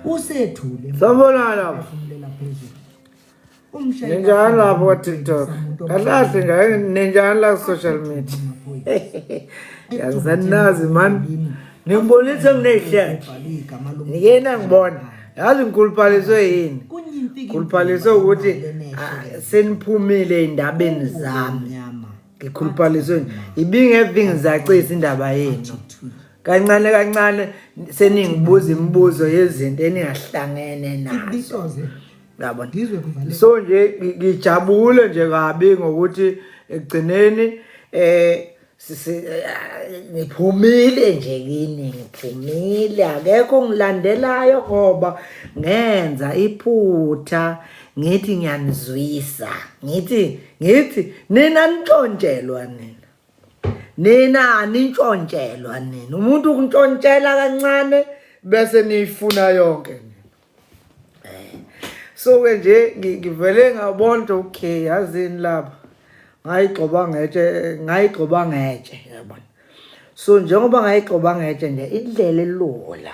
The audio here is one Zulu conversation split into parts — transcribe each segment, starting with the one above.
Usethule. Sabona lapha. Umlela phezulu. Ninjani lapha kwa TikTok? Kahle ngaye ninjani la social media? Yazanazi man. Ngimbonisa nginehlanje. Ngiyena ngibona. Yazi ngikhulupaliswe yini? Ngikhulupaliswe ukuthi seniphumile endabeni zami. Ngikhulupaliswe ibingeve ngizacisa indaba yenu. Kancane kancane seningibuza imibuzo yezinto eningahlangene nazo. Yabona. So nje ngijabule nje kabi ngokuthi egcineni ngiphumile nje kini ngiphumile akekho ngilandelayo ngoba ngenza iphutha ngithi ngiyanizwisa ngithi nina nitshontshelwa nina anintshontshelwa nina umuntu ukuntshontshela kancane bese nifuna yonke so ke nje ngivele ngabona okay yazini lapha ngayigcoba ngetshe yabona so njengoba ngayigcoba ngetshe nje indlela elula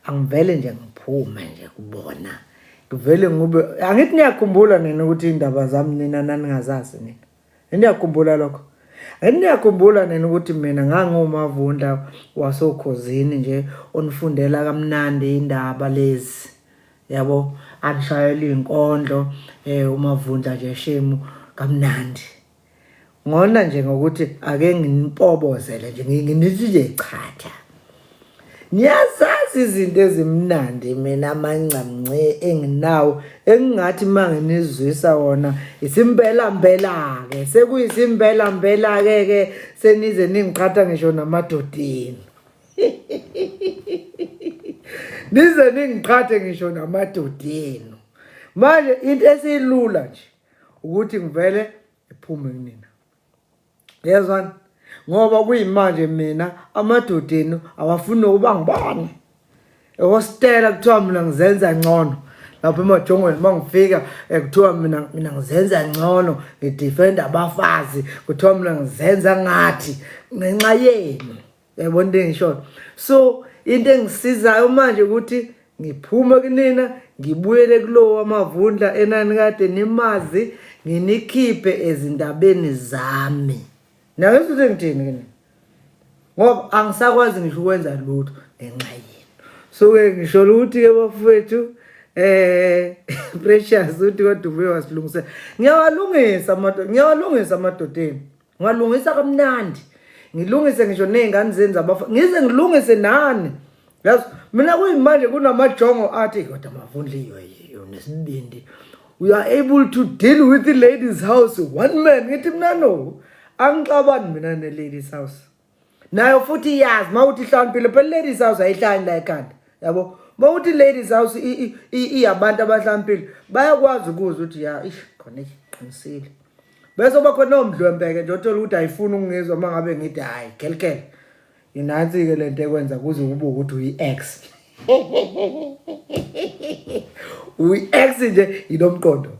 angivele nje ngiphume nje kubona ngivele ngube angithi niyakhumbula nina ukuthi indaba zami nina naningazazi nina niyakhumbula lokho ngiyakhumbula nina ukuthi mina ngangumavunda wasokhosini nje onifundela kamnandi indaba lezi yabo anishayela inkondlo umavunda nje shemu kamnandi ngona nje ngokuthi ake nginipobozele nje nginithi nje chatha niyazazi izinto ezimnandi mina amancamnce enginawo engingathi manginizwisa wona isimbela ke sekuyisimbela ke senize ningiqhatha ngisho namadodeni nize ningiqhathe ngisho namadodeni manje into esilula nje ukuthi ngivele iphume kunina yezwana ngoba kuyimanje mina amadodeni awafuni ukuba ngibani ehostela kuthiwa mina ngizenza ngcono lapho emajongweni mangifika kuthiwa mina ngizenza ngcono ngidefend abafazi kuthiwa mina ngizenza ngathi ngenxa yenu yabona into engisho so into engisizayo manje ukuthi ngiphume kunina ngibuyele kulowo amavundla enani kade nimazi nginikhiphe ezindabeni zami nawe futhi ngithini kini ngoba angisakwazi ngisho ukwenza lutho ngenxa yenu so ke ngisho ukuthi ke bafowethu precious uthi kodwa ubuye wasilungisa ngiyawalungisa amadodeni ngalungisa kamnandi ngilungise ngisho nezingane zenu ngize ngilungise nani yazi mina kuyimanje kunamajongo athi kodwa amavundliyo nesibindi we are able to deal with the ladies house one man ngithi mina no angixabani mina ne ladies house nayo futhi yazi mawuthi hlawumpile phela ladies house ayihlali la ekhanda yabo mawuthi ladies house iyabantu abahlawumpile bayakwazi ukuzwa ukuthi ya khona iqinisile bese bakhona nomdlwembeke nje othola ukuthi ayifuni ukungizwa mangabe ngithi hayi kelkele inansi ke lento ekwenza kuze kube ukuthi uyi-ex uyi-ex nje inomqondo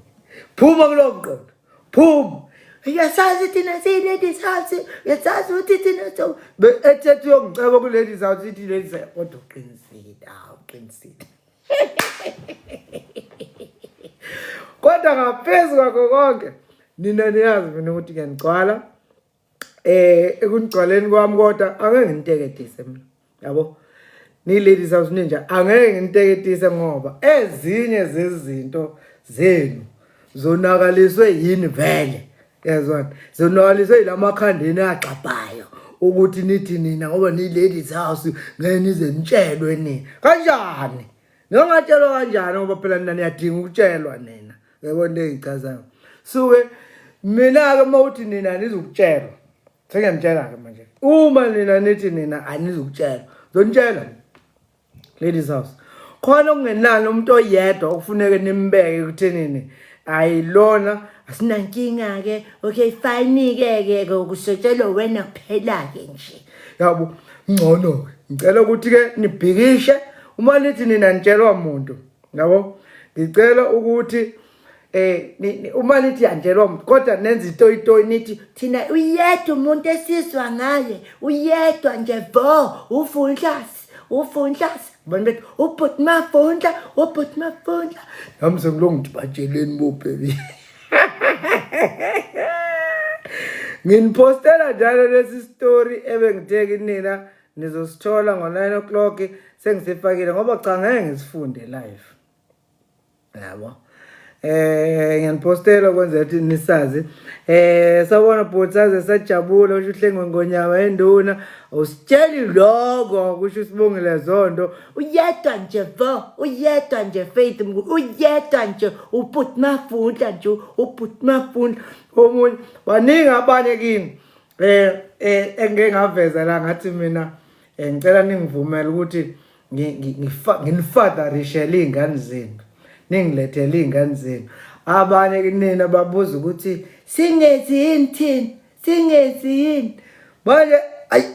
phuma kulo mqondo phuma yasazi thina siyi-ladies house yasazi ukuthi thina so ethethe uyongiceba ku-ladies house ithi ladies kodwa uqinisile kodwa ngaphezu kwakho konke nina niyazi mina ukuthi ngiyanicwala ekungcwaleni kwami kodwa angeke nginiteketise mina yabo ni ladies house ninja angeke nginiteketise ngoba ezinye zezinto zenu zonakaliswe yini vele yazwana zonakaliswe yilamakhandeni axabhayo ukuthi nithi nina ngoba ni ladies house ngeke nize nitshelwe nina kanjani nongatshelwa kanjani ngoba phela nina niyadinga ukutshelwa nina yabona into engichazayo suke mina ke mawuthi nina nizokutshelwa sengiyamtshela ke manje uma nina nithi nina anizokutshelwa zonitshela ladies house khona kungenani umuntu oyedwa okufuneka nimbeke kuthenini ayilona asinankinga ke okay fine ke ukusetshela wena kuphela ke nje yabo ngcono ngicela ukuthi ke nibhikishe uma nithi nina nitshelwa umuntu yabo ngicela ukuthi uma nithi yanjelwa umuntu kodwa nenza itoyitoyi nithi thina uyedwa umuntu esizwa ngaye uyedwa nje vo ufundlasi abantu bethi ubhuti Mafundla nami sengilonga ukuthi batsheleni bo baby nginipostela njalo lesi story ebengitheke nina nizosithola ngo-9 o'clock sengisifakile ngoba cha ngeke ngisifunde live yabo ngiyanipostela ukwenzela ukuthi nisazi sabona bhutsaze sajabula usho uhlengwe ngonyama enduna usitsheli lokho kusho usibongile zonto uyedwa nje Faith uyedwa nje ubhuti Mafundla omunye baningi abanye kini engeke ngaveza la ngathi mina ngicela ningivumele ukuthi nginifatherishe ingane zenu ningilethele ingane zenu abanye kinina babuza ukuthi singezini thina manje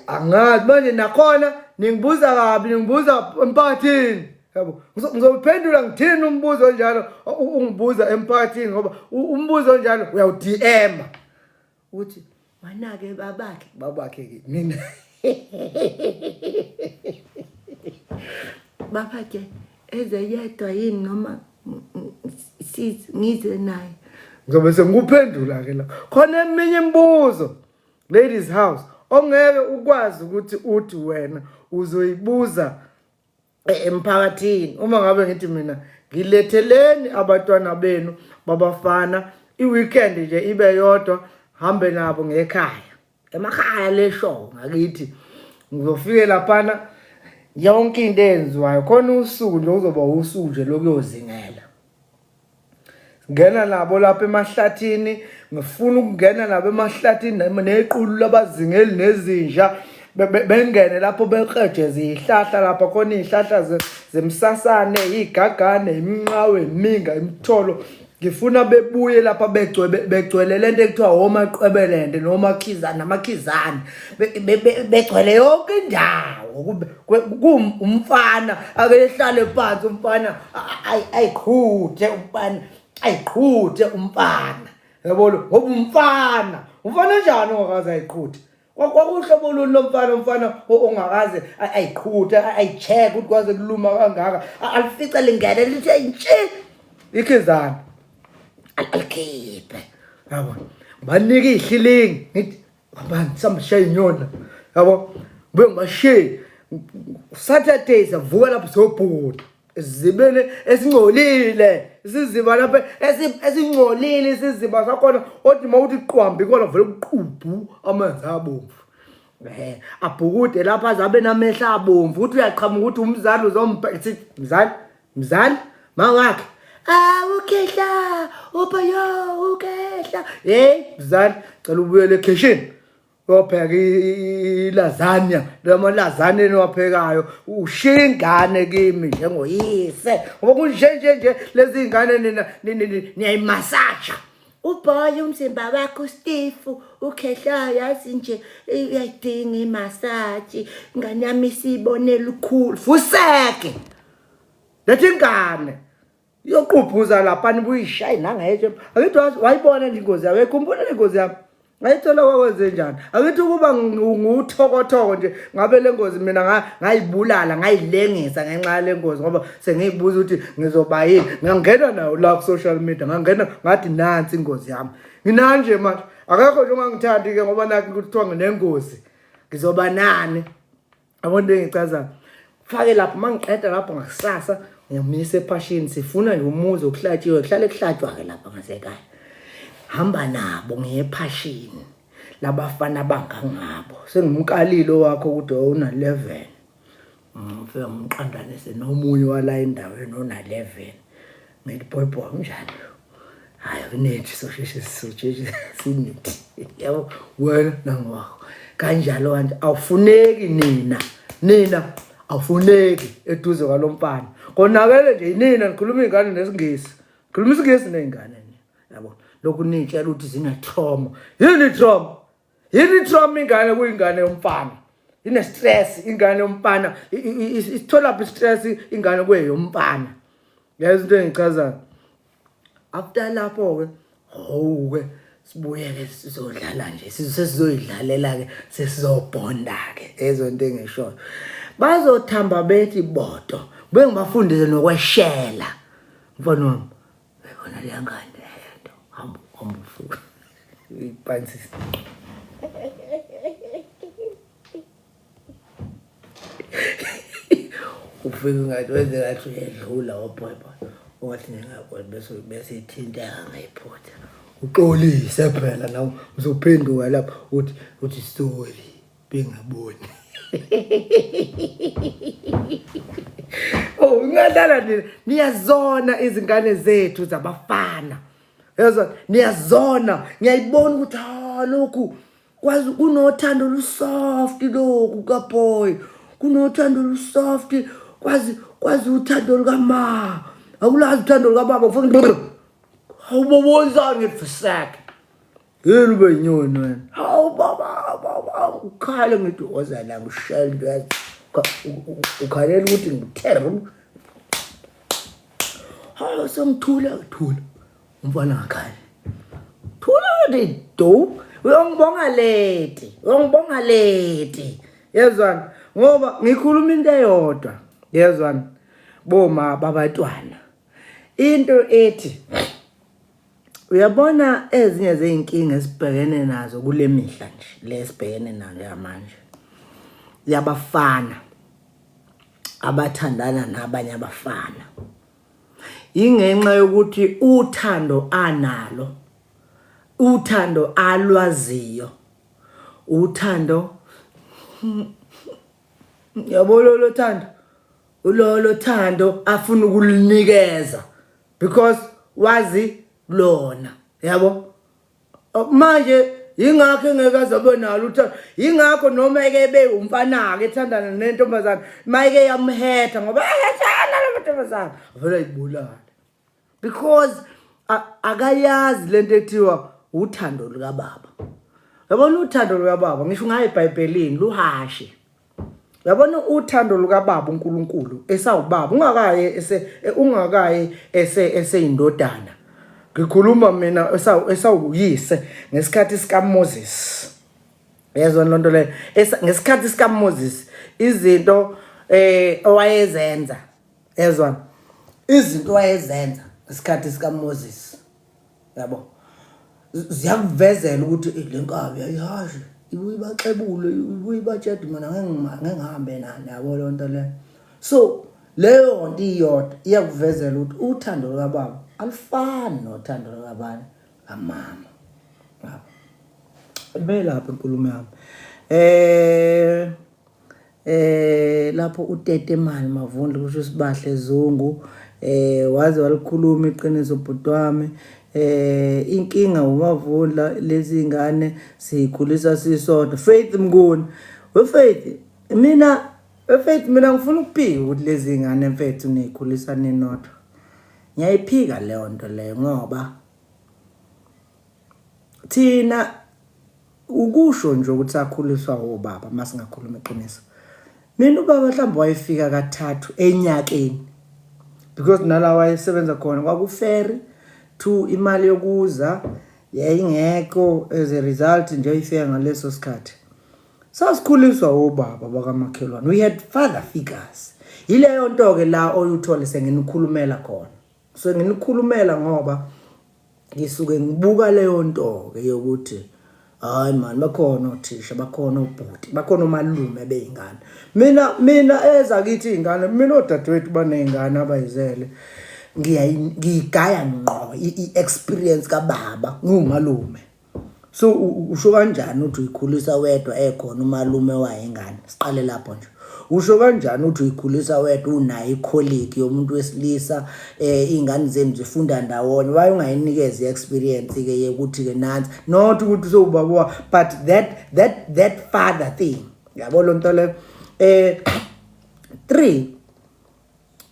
angazi manje nakhona ningibuza kabi ningibuza emphakathini yabo ngizophendula ngithini umbuzo onjalo ungibuza emphakathini ngoba umbuzo onjalo uyawudm uthi manake babakhe ke mina babakhe ezeyedwa yini noma ngize naye ngizobe sengikuphendula ke la khona eminye imibuzo ladies house ongeke ukwazi ukuthi uthi wena uzoyibuza emphakathini uma ngabe ngithi mina ngiletheleni abantwana benu babafana iweekend nje ibe yodwa hambe nabo ngekhaya emakhaya lesho ngakithi ngizofike laphana yonke into enziwayo khona usuku nje uzoba usuku nje lokuyozingela ngena nabo lapha emahlathini ngifuna ukungena nabo emahlathini nequlu labazingeli nezinja bengene lapho beqejeze ihlahla lapha khona ihlahla zemsasane igagane iminqawe iminga imtholo ngifuna bebuye lapha begcwele lento ekuthiwa omaqebelende noma amakhizana begcwele yonke indawo umfana akehlale phansi umfana ayiqhuthe umfana yabona ngoba umfana njani ongakaze ayiqhuthe kwakuhlobo luni lomfana ongakaze ayiqhuthe ayicheck ukuthi kwaze kuluma kangaka alifica lingene lithi nje ikhizana alikhiphe yabo banike ihlilingi ngithi abantu sambashe inyona yabo bengashe Saturday savuka lapho sobhuda izibele esingcolile isiziba lapha esingcolile isiziba sakhona othi mawuthi qwambi khona vele uqhubhu amanzi abomvu abhukude lapha azabe namehla abomvu uthi uyaqhamuka ukuthi umzali uzombheka mzali mangakhe ukhehla ubayo ukhehla mzali cela ubuyele ekheshini uyopheka ilazanya lama lazanya eniwaphekayo ushingane kimi njengoyise ngoba kunje lezi ingane nina niyayimasaja ubhoyi umzimba wakho stiff ukhehla yazi nje uyayidinga imasaji ingane yami sibonela ukhulu fuseke lethi ingane yoqhubhuza lapha nibuyishayi nangeje akithi wayibona ingozi yawe khumbula ingozi yami ngayithola kwakwenze njani akithi ukuba nguthokotho nje ngabe lengozi mina ngayibulala ngayilengisa ngenxa lengozi ngoba sengiyibuza ukuthi ngizoba yini ngangena nayo la ku social media ngangena ngathi nansi ingozi yami nginanje manje akekho nje ongangithandi ke ngoba nakho kuthiwa nginengozi ngizoba nani abonto engichaza fake lapho mangiqeda lapho ngakusasa ngiyamisa ephashini sifuna nje umuzi okuhlatshiwe kuhlale kuhlatshwa ke lapha ngasekhaya hamba nabo ngephashini labafana bangangabo sengimkalilo wakho ukuthi una 11 mfika ngimqandanise nomunye wala endaweni ona 11 ngithi boy njani hayi kunethi sosheshe sinithi yabo wena nangwakho kanjalo manje awufuneki nina awufuneki eduze kwalomfana konakele nje nina nikhuluma ingane nesingisi khuluma isingisi nezingane yabo lokhu nitshela ukuthi zina trauma yini trauma ingane kuyingane yomfana ine stress ingane yomfana isithola phi stress ingane kweyomfana yazi into engichaza after lapho ke sibuyele sizodlala nje sizoyidlalela ke sesizobonda ke ezo into engisho bazothamba bethi bodo bengibafundise nokweshela mfana wami yona liyangane yento hamba ufuthi ipansisi ufike ngathi wenze ngathi uyedlula waphoyipha ungathi ngingakwazi bese ithinteka ngayiphotha uxolise phela nawe uzophenduka lapha uthi sorry bengaboni oh ngadala niyazona izingane zethu zabafana yezwa niyazona ngiyayibona ukuthi lokhu kwazi kunothando olusoft lokhu kaboy kunothando olusoft kwazi uthando lukama akulazi uthando lukababa ufuna awubonzani ngefisaka yini benyoni wena hawu baba ukhala ngithi oza la ngishela ukhalela ukuthi ngithero hawu somthula umfana ngakhaya thula do uyongibonga leti yezwani ngoba ngikhuluma into eyodwa yezwani boma babatwana into ethi uyabona ezinye zeinkinga esibhekene nazo kule mihla nje lesibhekene nayo manje yabafana abathandana nabanye abafana ingenxa yokuthi uthando analo uthando alwaziyo uthando yabona lo thando afuna ukulinikeza because wazi lona yabo manje ingakho engeke azabe nalo uthando ingakho noma eke be umfana ke ethandana nentombazana mayike yamhetha ngoba ayethanda lentombazana vele ibulala because akayazi lento ethiwa uthando lukababa yabona uthando lukababa ngisho ngaye eBhayibhelini luhashe yabona uthando lukababa uNkulunkulu esawubaba ungakaye eseyindodana ngikhuluma mina esawuyise ngesikhathi sika Moses yezwa lonto le ngesikhathi sika Moses izinto owayezenza yezwa izinto owayezenza ngesikhathi sika Moses yabo ziyakuvezela ukuthi lenkabi ayihashi ibuyibaxebule ibuyibatshedi mina ngihambe nani yabo lonto le so leyo nto iyodwa iyakuvezela ukuthi uthando lukababa alifani nothando lukabani amama belapha inkulumo yami lapho utete mali Mavundla kusho Sibahle Zungu waze walikhuluma iqiniso bhuti wami inkinga uMavundla lezi ngane sikhulisa sisodwa Faith Mnguni Faith mina ngifuna ukuphika ukuthi lezi ngane mfethu nikhulisa ninodwa ngiyayiphika leyo nto leyo ngoba thina ukusho nje ukuthi sakhuliswa obaba masingakhuluma iqiniso mina ubaba mhlawumbe wayefika kathathu enyakeni because nala wayesebenza khona kwakuferry to imali yokuza yayingekho as a result nje ifika ngaleso sikhathi sasikhuliswa obaba bakamakhelwane we had father figures ileyo nto ke la oyuthole senginikhulumela khona so nginikhulumela ngoba ngisuke ngibuka leyo nto ke yokuthi hayi man bakhona othisha bakhona ubhuti bakhona umalume beingane mina eza kithi ingane mina odadewethu banezingane abayizele ngigaya ngqo iexperience kababa ngumalume so usho kanjani uthi uyikhulisa wedwa ekhona umalume wayengane siqale lapho nje usho kanjani uthi uyikhulisa wedwa unayo icolleague yomuntu wesilisa izingane zenu zifunda ndawonye waye ungayinikeza iexperience ke yokuthi ke nansi not ukuthi sobaba but that father thing yabo lonto le 3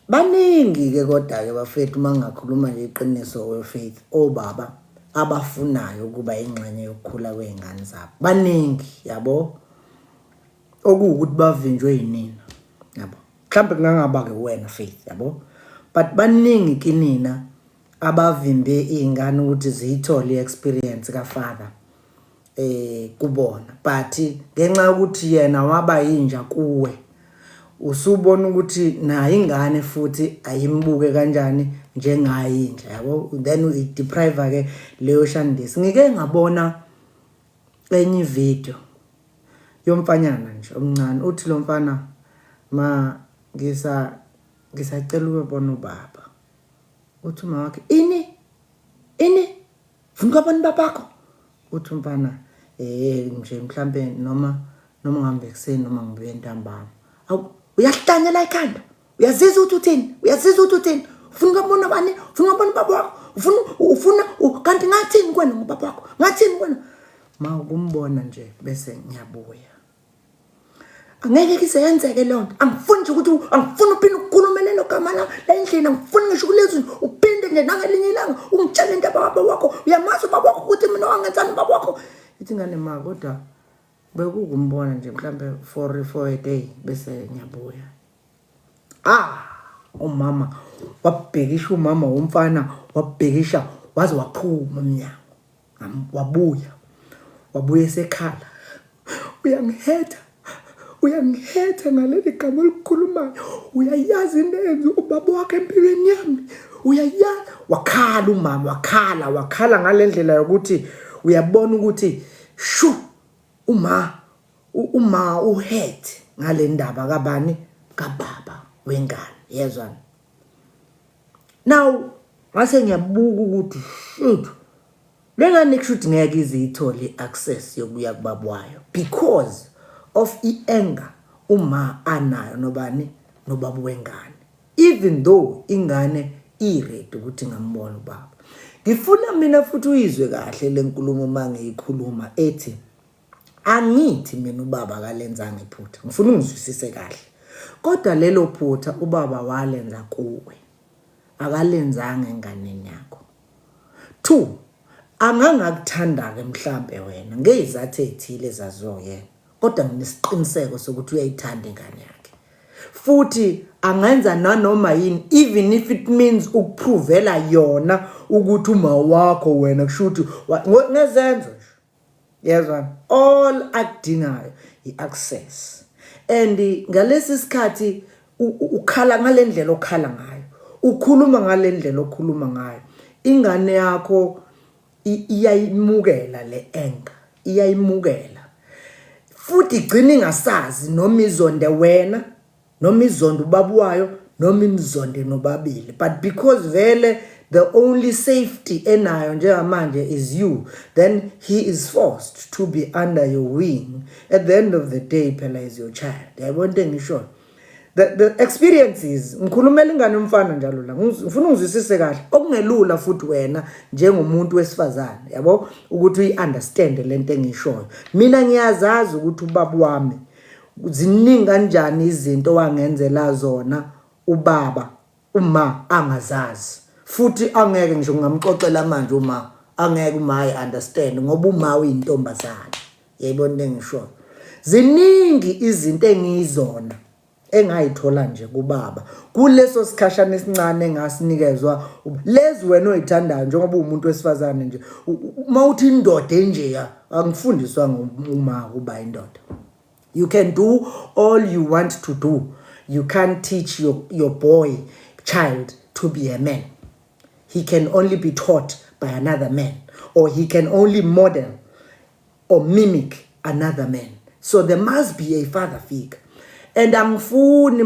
baningi ke kodwa ke bafethu mangakhuluma nje iqiniso wefaith obaba abafunayo kuba ingxenye yokukhula kwezingane zabo baningi yabo okuwukuthi bavinjwe yinina yabo mhlawumbe kungangaba ke wena Faith yabo but baningi kinina abavimbe izingane ukuthi ziyithole iexperience kaFather kubona but ngenxa ukuthi yena waba yinja kuwe usubona ukuthi nayo ingane futhi ayimbuke kanjani njengayinja yabo, then uyideprive ke leyo shandisi. Ngike ngabona enye video yomfanyana nje omncane, uthi lo mfana ngisacela ukubona ubaba. Uthi uma wakhe ini funa ukubona babakho. Uthi umfana nje mhlambe noma ngihambe ekseni noma ngibuye ntambama. Awu uyahlanyela ekhanda, uyazizwa ukuthi uthini, ufuna ukubona bani, ufuna ukubona baba wakho, ufuna kanti ngathini kwena ngobaba wakho, ngathini kwena. Ukumbona nje bese ngiyabuya. Angeke kiseyenzeke lonto. Angifuni nje ukuthi angifuni uphinde ukukhuluma lelo gama la endlini, angifuni ngisho kulezi uphinde nje nangelinye ilanga ungitshela into baba wakho, uyamazi baba wakho ukuthi mina wangenzani baba wakho. Ithi ngane kodwa bekukumbona nje mhlambe for a day bese ngiyabuya. Umama wabhekisha, umama womfana wabhekisha waze waphuma emnyango. Wabuya esekhala. Uyangiheta ngaleli gama olikhulumayo. Uyayazi into ubaba wakhe empilweni yami. Uyayazi. Wakhala umama, wakhala ngalendlela yokuthi uyabona ukuthi uma uhead ngale ndaba kabani, kababa wengane, yezwana. Now ngase ngiyabuka ukuthi lengane kushuthi ngeke izithole access yokuya kubaba wayo because of anger uma anayo nobani nobaba wengane, even though ingane iready ukuthi ngambona ubaba. Ngifuna mina futhi uyizwe kahle lenkulumo mangiyikhuluma ethi angithi mina ubaba kalenzanga iphutha. Ngifuna ungizwisise kahle. Kodwa lelo phutha ubaba walenza kuwe, akalenzanga enganeni yakho. 2, angangakuthanda ke mhlambe wena ngezathu ezithile zazo yena, kodwa nginesiqiniseko sokuthi uyayithanda ingane yakhe. Futhi angenza nanoma yini, even if it means ukuprovela yona ukuthi uma wakho wena kushuthi ngezenzo. Yezwana, all akudingayo i-access. And ngalesi sikhathi ukhala ngalendlela okhala ngayo, ukhuluma ngalendlela okhuluma ngayo, ingane yakho iyayimukela le anger, iyayimukela. Futhi igcina ingasazi noma izonde wena, noma izonde ubaba wayo, noma imzonde nobabili. But because vele the only safety enayo njengamanje is you, then he is forced to be under your wing. At the end of the day, phela is your child. Yabona into engisho. The experiences ngikhulumela ingane umfana njalo la. Ngifuna ungizwisise kahle. Okungelula futhi wena njengomuntu wesifazane, yabo, ukuthi uyi-understand lento engishoyo. Mina ngiyazazi ukuthi ubaba wami ziningi kanjani izinto wangenzela zona ubaba uma angazazi. Futhi angeke ngisho ngamxoxela manje uma angeke uma understand ngoba uma uyintombazana. Yayibona into engisho. Ziningi izinto engizona engayithola nje kubaba kuleso sikhashana esincane engasinikezwa lezi wena oyithandayo njengoba umuntu wesifazane nje. Mawuthi indoda enje angifundiswa uma uba indoda. You can do all you want to do. You can't teach your child to be a man. He can only be taught by another man, or he can only model or mimic another man. So there must be a father figure. And angifuni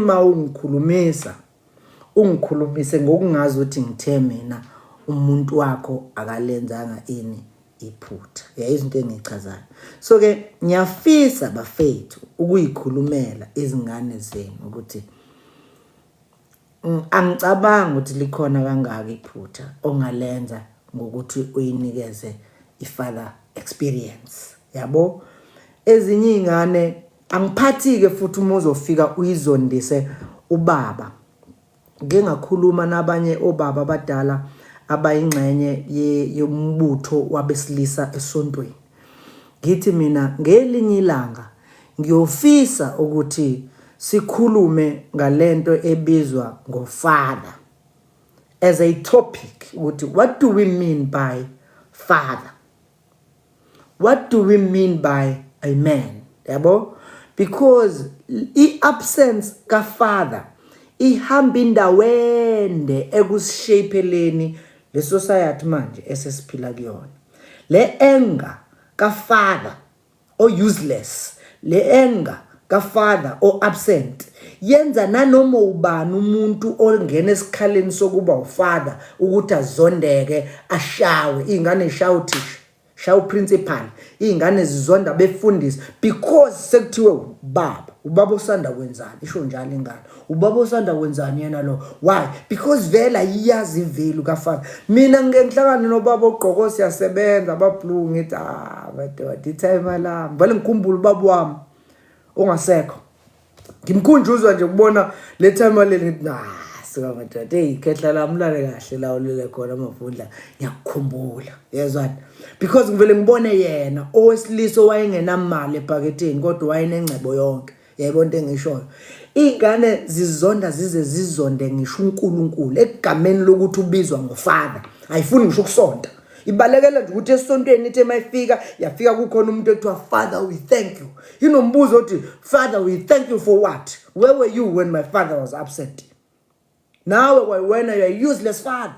ungikhulumise ngokungazi ukuthi ngithe mina umuntu wakho akalenzanga ini iphutha. Izinto engichazayo. So ke ngiyafisa bafethu ukuyikhulumela izingane zenu ukuthi angicabanga ukuthi likhona kangaka iphutha ongalenza ngokuthi uyinikeze ifather experience. Yabo, ezinye ingane angiphathi-ke futhi uma uzofika uyizondise ubaba. Ngeke ngakhuluma nabanye obaba abadala abayingxenye yombutho wabesilisa esontweni. Ngithi mina ngelinye ilanga ngiyofisa ukuthi sikhulume ngalento ebizwa ngofather as a topic, ukuthi what do we mean by father? What do we mean by a man? Yabo? because i-absence ka-father ihamba indawende ekusishapheleni le society manje esesiphila kuyona. Le anger ka-father o-useless, le anger ka-father o-absent yenza nanoma ubani umuntu ongena esikhaleni sokuba ufather ukuthi azondeke ashawe, iy'ngane zishawe uthisha, shawu principal, iy'ngane zizonda befundisi because sekuthiwe ubaba osanda kwenzani, isho njalo ingane, ubaba osanda kwenzani yena lo. Why? Because vela iyazi ivelu kafather. Mina ngihlangana nobaba ogqoko siyasebenza abablue ngithi madoda itime lami vele ngikhumbula ubaba wami ongasekho, ngimkhunjuzwa nje ukubona le time leli ngithi sika madoda ikhehla lami lale kahle la ulele khona amavundla ngiyakukhumbula, yezwana, because ngivele ngibone yena owesilisa owayengenamali ebhaketheni kodwa wayenengcebo yonke. Yebo into engishoyo, iy'ngane zizonda zize zizonde ngisho uNkulunkulu egameni lokuthi ubizwa ngofather, ayifuni ngisho ukusonta. Ibalekela nje ukuthi esontweni ithi mayifika yafika kukhona umuntu ekuthiwa father we thank you. Inombuzo othi father we thank you for what? Where were you when my father was absent? Nawe wena you are useless father.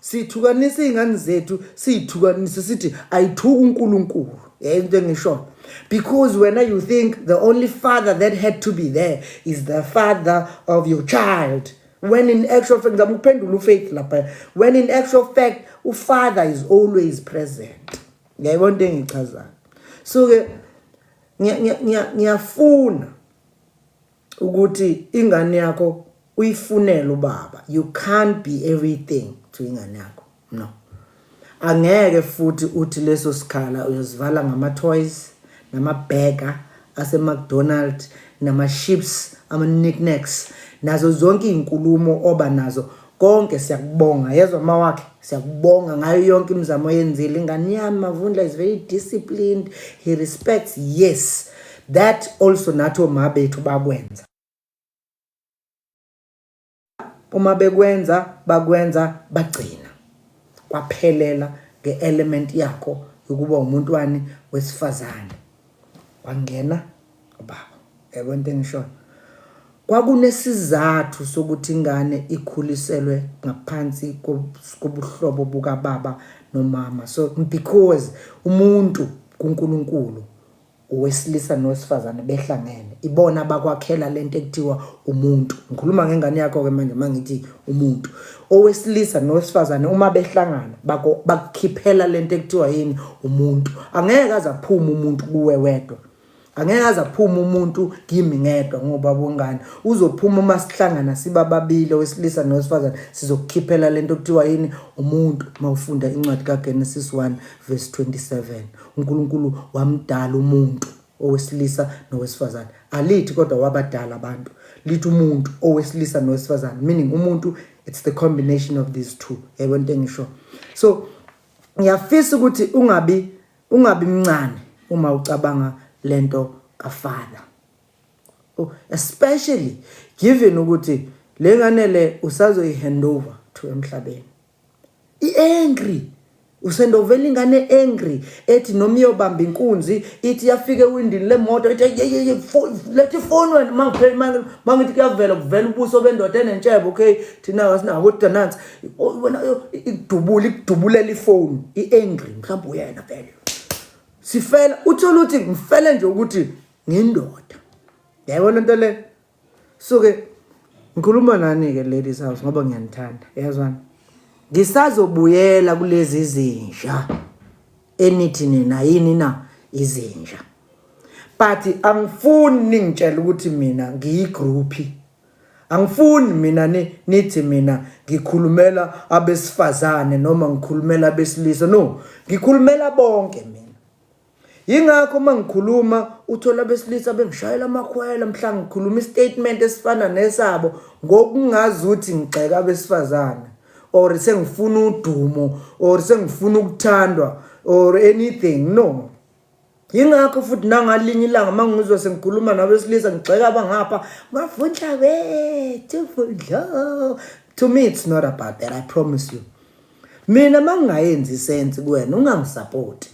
Sithukanisa iy'ngane zethu siyithukanise sithi ayithuka uNkulunkulu. Into engisho, because when you think the only father that had to be there is the father of your child, when in actual fact when in actual fact father is always present. Ngiyayibona into engichazayo. So ke ngiyafuna ukuthi ingane yakho uyifunele ubaba. You can't be everything to ingane yakho. No. Angeke futhi uthi leso sikhala uyozivala ngama-toys, nama-burger ase-McDonald's, nama-chips, ama-knickknacks, nazo zonke iy'nkulumo oba nazo. Konke siyakubonga, yezwa mawakhe, siyakubonga ngayo yonke imizamo yenzile. Ingane yami Mavundla is very disciplined, he respects. Yes, that also nathi oma bethu bakwenza. Uma bekwenza bakwenza bagcina kwaphelela nge-element yakho yokuba umuntu wani wesifazane. Wangena ubaba. Yebo into engisho. Kwakunesizathu sokuthi ingane ikhuliselwe ngaphansi kobuhlobo buka baba nomama. So because umuntu kuNkulunkulu owesilisa nowesifazane behlangene ibona abakwakhela lento ekuthiwa umuntu. Ngikhuluma ngengane yakho ke manje mangithi umuntu owesilisa nowesifazane uma behlangana bakukhiphela lento ekuthiwa yini umuntu. Angeke azaphuma umuntu kuwe wedwa, angeke azaphuma umuntu kimi ngedwa ngoba bongani uzophuma uma sihlangana siba babili owesilisa nowesifazane sizokukhiphela lento ekuthiwa yini umuntu. Mawufunda incwadi kaGenesis 1 verse 27, uNkulunkulu wamdala umuntu owesilisa nowesifazane. Alithi kodwa wabadala abantu, lithi umuntu owesilisa nowesifazane, meaning umuntu, it's the combination of these two. Yebo into engisho. So ngiyafisa ukuthi ungabi mncane uma ucabanga lento kafather, especially given ukuthi lengane le usazoyihandover to emhlabeni i-angry. Usendovela ingane angry ethi noma iyobamba inkunzi ithi yafike ewindini lemoto ithi lethi phone wena mangithi kuyavela kuvela ubuso bendoda enentshebo. Okay, thina asinawo kodwa nansi wena ikudubulela ifone i-angry mhlawumbe uyena vele sifela uthola ukuthi ngifele nje ukuthi ngindoda. Yayibona into le. So ke ngikhuluma nani ke ladies house ngoba ngiyanithanda, yazwana. Ngisazobuyela kulezi izinja enithi nina yini na izinja, but angifuni ningitshela ukuthi mina ngiyigroupi. Angifuni mina nithi mina ngikhulumela abesifazane noma ngikhulumela abesilisa. No, ngikhulumela bonke mina. Yingakho mangikhuluma uthola besilisa bengishayela amakhwela mhla ngikhuluma istatement esifana nesabo ngokungazi ukuthi ngigxeka abesifazane or sengifuna udumo or sengifuna ukuthandwa or anything. No. Yingakho futhi nangalinye ilanga mangizwa sengikhuluma nabesilisa ngigxeka abangapha Mavundla wethu Mvundla. To me it's not about that, I promise you. Mina mangayenzi sense kuwena ungangisupport.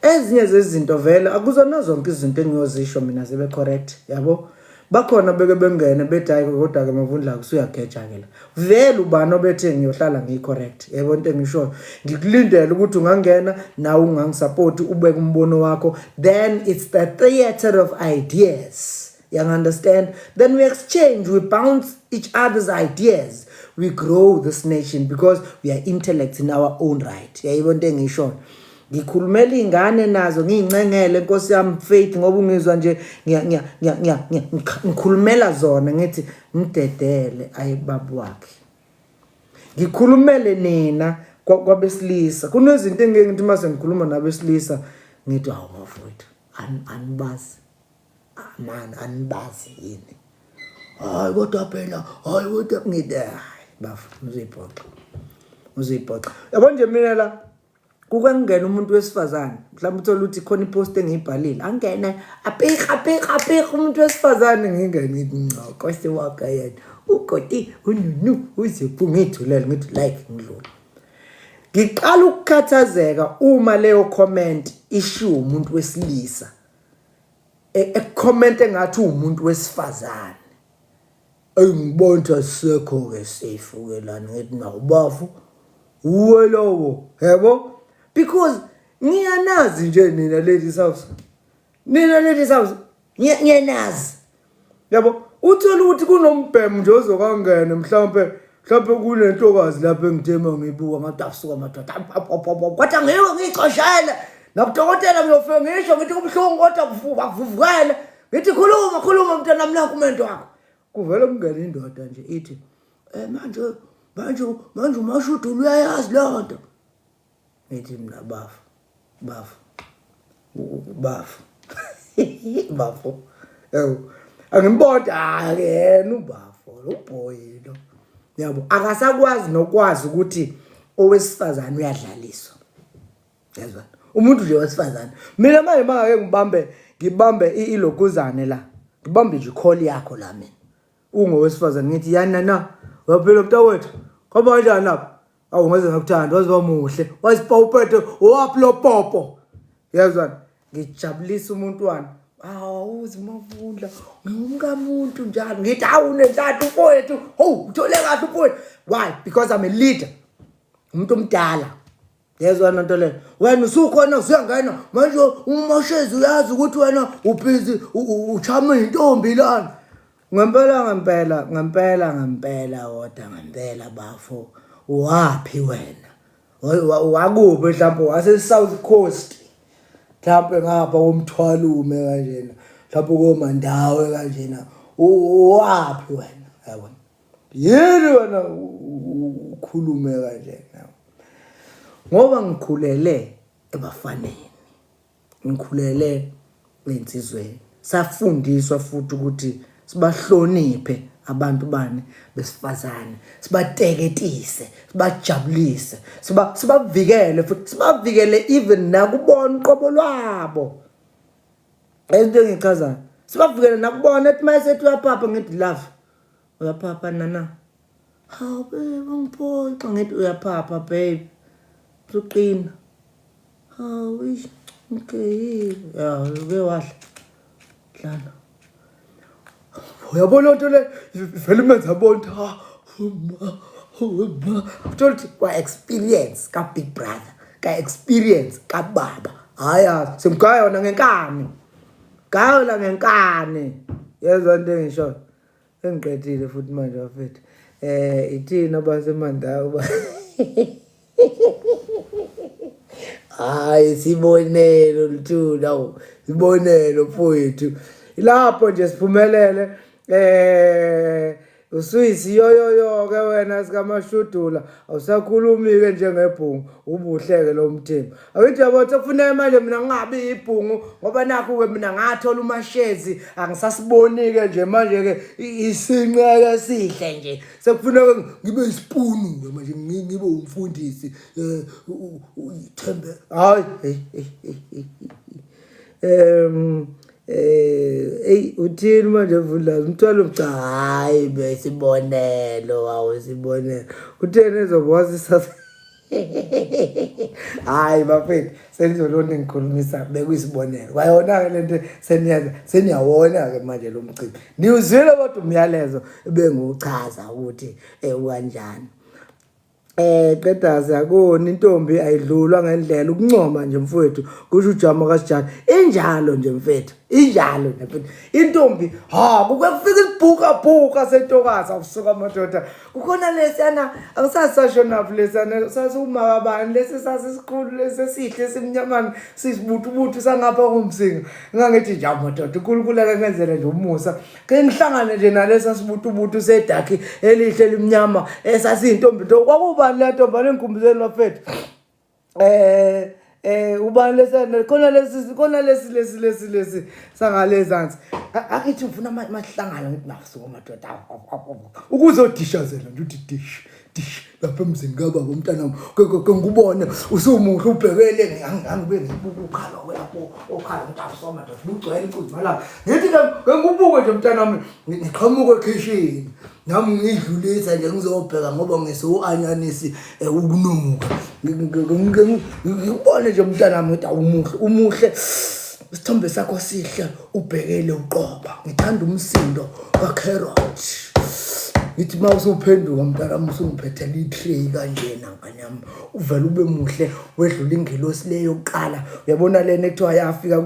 ezinye zezinto vele akuzona zonke izinto engiyozisho mina zibe correct yabo bakhona beke bengene bethi hayi kodwa ke Mavundla kusuyageja ke la vele ubani obethe ngiyohlala ngicorrect yebo into engisho ngikulindela ukuthi ungangena nawe ungangisupport ubeke umbono wakho then it's the theater of ideas. You understand? Then we exchange, we bounce each other's ideas. We grow this nation because we are intellects in our own right. Yayibona into engisho. Ngikhulumela ingane nazo ngiyincengele Nkosi yami Faith ngoba ungizwa nje ngikhulumela zona ngithi ngidedele ayibaba wakhe. Ngikhulumele nina kwabesilisa. Kunezinto engeke ngithi mase ngikhuluma nabesilisa ngithi hawu bafowethu anibazi. Man anibazi yini. Hayi kodwa phela hayi kodwa ngide bafu uziphoxa. Yabo nje mina la kukangena umuntu wesifazane mhlawumbe uthola ukuthi khona ipost engiyibhalile angena apika umuntu wesifazane ngingene ngithi Nkosi wakhe yena ugodi ununu uziphu ngithulela ngithi like ngidlula. Ngiqala ukukhathazeka uma leyo comment issue umuntu wesilisa comment engathi umuntu wesifazane engibona sekho ke safe ke lana ngithi nawubafu uwe lowo yebo because ngiyanazi nje nina ladies house ngiyanazi yabo uthola ukuthi kunombhemu nje ozokangena mhlawumbe kunentokazi lapha engithema ngibuka ngathi asuka madoda kwathi ngiyo ngixoshela nabudokotela ngiyofika ngisho ngithi kubhlungu kodwa kuvuvukela ngithi khuluma mntana mina kumento wakho kuvela kungena indoda nje ithi manje umashudu uyayazi lonto ngithi mina bafu angimboda yena ubafu uboy lo yabo akasakwazi nokwazi ukuthi owesifazane uyadlaliswa yazwa umuntu nje wesifazane mina manje mangake ngibambe ilokuzane la ngibambe nje call yakho la mina ungowesifazane ngithi yana na waphela mntawethu ngoba kanjani lapha awungeze ngakuthanda waziba muhle wasipawuphethe waplo popo yazwa ngijabulisa umuntwana awuzi Mavundla ngumkamuntu njalo ngithi awunenhlanhla mfowethu uthole kahle mfowethu why because I'm a leader umuntu omdala yezwa nto le wena usukhona usuyangena manje umashezi uyazi ukuthi wena ubhizi uchama intombi lana ngempela wodwa ngempela bafo wapi wena wakuphi mhlawumbe wase South Coast mhlawumbe ngapha komthwalume kanjena mhlawumbe komandawe kanjena wapi wena yabona yini wena ukhulume kanjena ngoba ngikhulele ebafaneni ngikhulele insizweni safundiswa futhi ukuthi sibahloniphe abantu bani besifazane sibateketise sibajabulise sibavikele futhi sibavikele even nakubona uqobo lwabo into engichaza sibavikele nakubona ethi mayisethi uyaphapha ngithi love uyaphapha nana hawu babe ngiphoxa ngithi uyaphapha babe uqina hawu okay ya uke wahle dlala uyabona into le vele menza bonta uthole kwa experience ka big brother ka experience ka baba haya simgaya yona ngenkani gayo la ngenkani yezwa into engisho engiqedile futhi manje wafethu ithina basemandawo hayi sibonelo luthula sibonelo mfowethu lapho nje siphumelele usuyisi yoyo ke wena sikaMashudula awusakhulumi ke njengebhungu ubuhleke lo mthembu awithi yabo kufanele manje mina ngingabi ibhungu ngoba nakho ke mina ngathola umashezi angisasiboni ke nje manje ke isinqeke sihle nje sekufuneka ngibe isipunu manje ngibe umfundisi uthembe hayi uthini manje Vundla umthwalo hayi besibonelo awusibonelo utheni ezobwasisa hayi bafethu senizolona ngikhulumisa bekuyisibonelo kwayona ke lento seniyawona ke manje lo mcimbi niwuzwile kodwa umyalezo benguchaza ukuthi kanjani qeda yakona intombi ayidlulwa ngendlela ukuncoma nje mfowethu kusho ujama kaSijana injalo nje mfethu injalo mfethu intombi kufika ibhuka sentokazi awusuka amadoda kukhona lesiyana angisasasho naphi lesiyana sasuma abani lesi sasisikhulu lesisihle simnyamana sisibuthu sangapha komsinga ngangithi nje amadoda uNkulunkulu akenzele nje umusa ke ngihlangane nje nalesa sibuthu sedakhi elihle limnyama esasiyintombi kwakubani le ntombi lenkumbuzeni bafethu ubani lesana khona lesi sangalezansi akithi ufuna amahlangano ngithi nafusuka madoda ukuzodishazela nje uthi dish lapha emzini kababa umntana ngikubone usumuhle ubhekele angibe ngibuka ukhala lapho okhala ngitafuswa madoda ugcwele inkunzi malapha ngithi ke ngibuke nje umntana wami ngiqhamuka ekhishini nami ngidlulisa nje ngizobheka ngoba ngiso-anyanisi ukunuka ngibone nje umntana wami ngithi umuhle isithombe sakho sihle ubhekele uqoba ngithanda umsindo kacarrot ngithi mawusuphenduka mntana wami usungiphethela itray kanjena nganyami uvela ube muhle wedlula ingelosi leyo yokuqala uyabona lena ekuthiwa yafika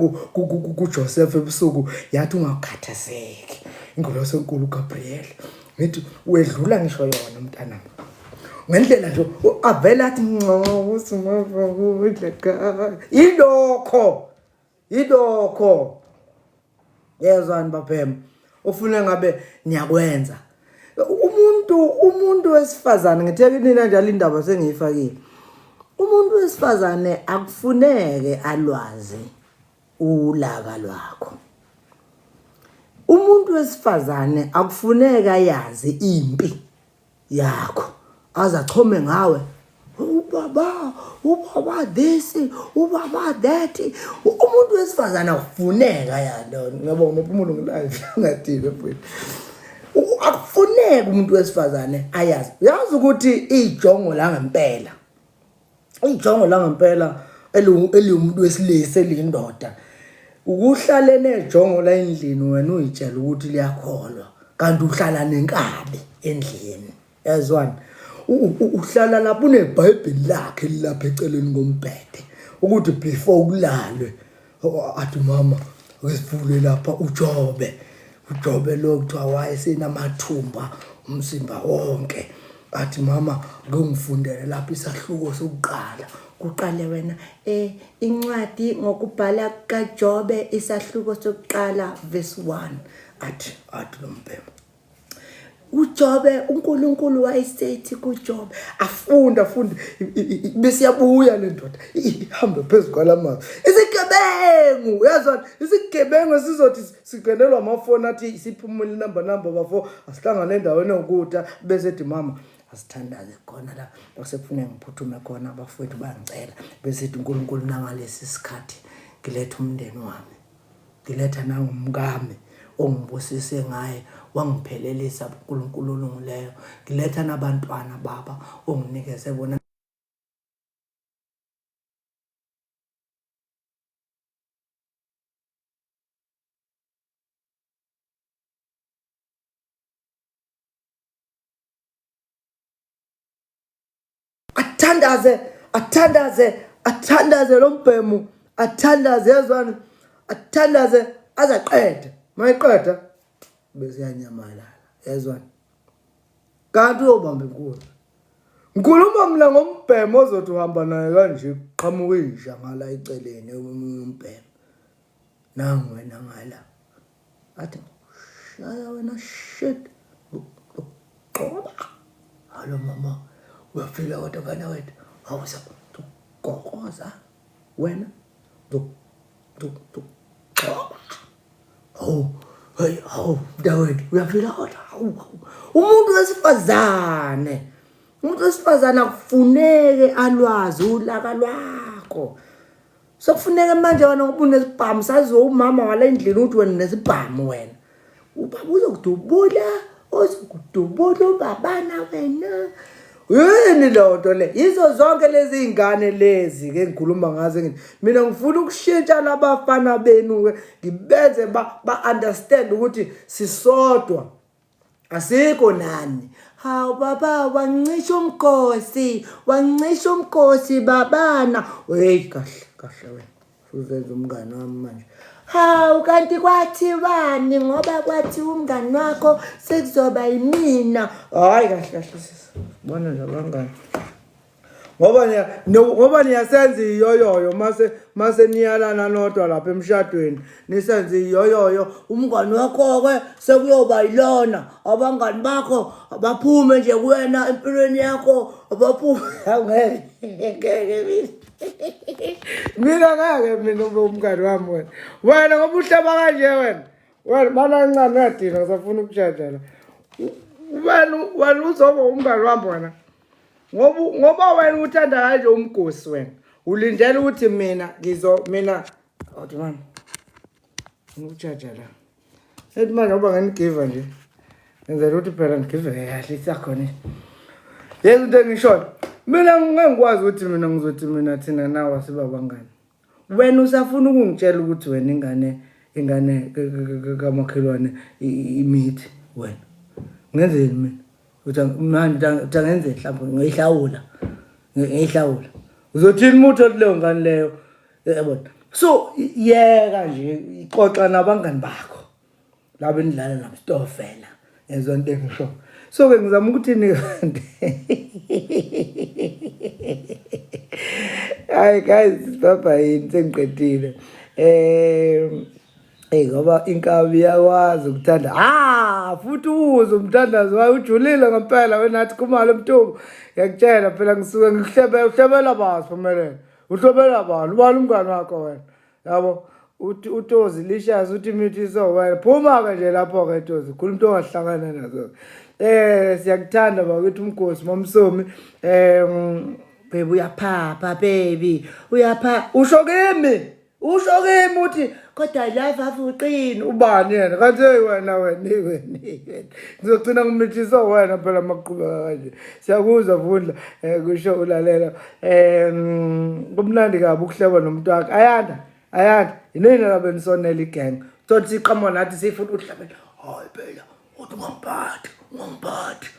kuJoseph ebusuku yathi ungakhathazeki ingelosi enkulu Gabriel ngithi wedlula ngisho yona mntana ngendlela nje avela athi usumava kudla idokho yezwani baphema ufuna ngabe niyakwenza umuntu wesifazane ngitheke nina njalo indaba sengiyifakile umuntu wesifazane akufuneke alwazi ulaka lwakho umuntu wesifazane akufuneka yazi impi yakho azachome ngawe ubaba this ubaba that umuntu wesifazane akufuneka yalo ngiyabona umuntu ngilazi ngathile mfowethu akufuneka umuntu wesifazane ayazi uyazi ukuthi ijongo la ngempela eliumuntu wesilisa elindoda ukuhlala nejongo la endlini wena uyitshela ukuthi liyakholwa kanti uhlala nenkabi endlini yazwani uhlala lapho uneBhayibheli lakhe lapha eceleni kombhede ukuthi before ukulalwe athi mama wesivule lapha uJobe lo kuthiwa wayesenamathumba umsimba wonke athi mama ngongifundele lapha isahluko sokuqala kuqale wena incwadi ngokubhala kaJobe isahluko sokuqala verse 1 athi lo mbhemu uJobe uNkulunkulu wayesethi kuJobe afunda bese yabuya le ndoda ihambe phezulu kwalamazwi isigebengu yazona isigebengu sizothi sigenelwa amafoni athi siphumule number bafo asihlangane endaweni okuta bese ethi mama asithandaze khona la osekufuneka ngiphuthume khona abafowethu bangicela bese ethi uNkulunkulu nangalesi sikhathi ngiletha umndeni wami ngiletha nangumkami ongibusise ngaye wangiphelelisa uNkulunkulu olungileyo ngiletha nabantwana baba onginikeze bona athandaze lo mbhemu athandaze yazwana athandaze azaqeda mayiqeda bese yanyamalala yazwana kanti uyobamba inkulu ngikhuluma mina ngombhemu ozothi uhamba naye kanje qhamuka inja ngala eceleni umbhemu nangu wena ngala athi shaya wena shit qoba halo mama uyafila kodwa kana wethu awusa ugogoza wena qoba hey David uyafila kodwa umuntu wesifazane akufuneke alwazi ulaka lwakho sokufuneka manje wena ngoba unesibhamu saziwe umama wala endlini ukuthi wena nesibhamu wena ubaba uzokudubula ubabana wena yini lonto le izo zonke lezi izingane lezi ke ngikhuluma ngazo ngithi mina ngifuna ukushintsha labafana benu ke ngibenze ba understand ukuthi sisodwa asikho nani. Hawu baba wancisha umkhosi babana. Hey kahle wena uzenza umngane wami manje. Hawu kanti kwathiwani ngoba kwathi umngane wakho sekuzoba yimina. Hayi kahle bona nje abangani. Ngoba niyasenza iyoyoyo mase niyalana nodwa lapha emshadweni nisenza iyoyoyo umngane wakho ke sekuyoba yilona abangani bakho abaphume nje kuwena empilweni yakho abaphume ngeke mina umngane wami wena ngoba uhlaba kanje wena bana ncane yadina ngisafuna ukushada la wena uzoba umngane wami wena ngoba wena uthanda kanje umgosi wena ulindela ukuthi mina awuthi manje ukujaja la ethi manje ngoba ngenigiva nje ngenzela ukuthi phela ngigive kahle isakhona yenza into engishona mina ngingakwazi ukuthi mina ngizothi mina thina nawe sibabangani wena usafuna ukungitshela ukuthi wena ingane kamakhelwane imithi wena ngenzeni mina manje ngenze mhlawumbe ngiyihlawula uzothini mutho leyo ngane leyo yabona so yeka nje ixoxa nabangani bakho laba endlala namstofela ezwe into engisho so ke ngizama ukuthi ni kanti hayi guys baba yini sengiqedile ngoba inkabi yakwazi ukuthanda futhi uze umthandazo wayo ujulile ngempela wena athi kumalo mntombi ngiyakutshela phela ngisuke ngikuhlebela basi Phumelele uhlobela abantu ubani umngane wakho wena yabo uTozi Licious uthi mithi so wena phuma ke nje lapho ke Tozi khuluma into ongahlangana nazo siyakuthanda bakwethu umgosi momsomi baby uyaphapha baby uyapha usho kimi uthi kodwa life afuqini ubani yena kanti wena ngizogcina ngimithisa wena phela maqhubeka kanje siyakuzwa Vundla kusho ulalela kumnandi kabi ukuhleba nomuntu wakhe ayanda inini labe nisonela igang thothi siqhamuka nathi sifuna ukuhlabela hayi phela uthi ungangiphathi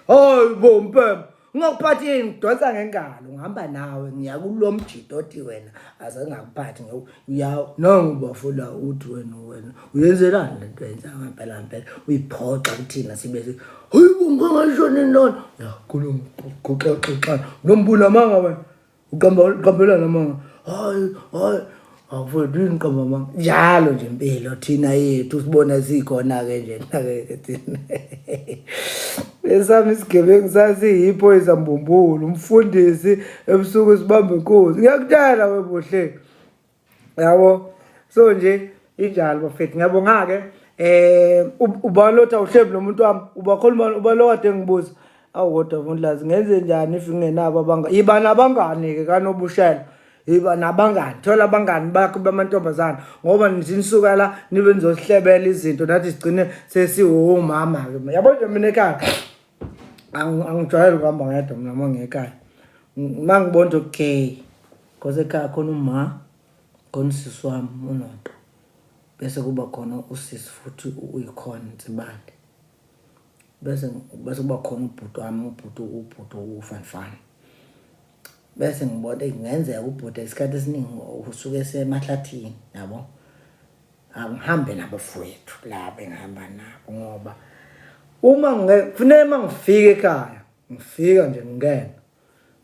hayi bompembe ngakuphathi yini ngidonsa ngengalo ngihamba nawe ngiya kulo mjido othi wena azengakuphathi nongibafuna uthi wena uyenzelani lento yenza ngempela uyiphoxa kuthina sibe hayi bungangashoni nona yakhuluma xoxa nombula manga wena uqambelana manga hayi awufuni inqamba manga njalo nje impilo thina yethu sibona sikhona ke nje ke thina esami isigebengu sasiyipho izambumbulu umfundisi ebusuku sibambe inkosi ngiyakutshela webuhle yabo so nje injalo bafethu ngiyabonga ke ubalotha uhlebi nomuntu wami ubakhuluma ubalokade ngibuza awukodwa Vundlazi ngenze njani if ngingenabo yiba nabangani ke kanobushela yiba nabangani thola abangani bakho bamantombazana ngoba nisuka la nibe nizohlebela izinto nathi sigcine sesiwomama ke yabo nje mina ekhaya angijwayele ukuhamba ngedwa mina mangekhaya mangibona okay because ekhaya khona uma khona usisi wami uNonto bese kuba khona usisi futhi uyikhona Nsibande bese kuba khona ubhuti wami ubhuti ufanfana bese ngibona ingenzeka ubhuti isikhathi esiningi usuke semahlathini yabo angihambe nabafowethu laba engihamba nabo ngoba uma kufuneka ngifike ekhaya ngifika nje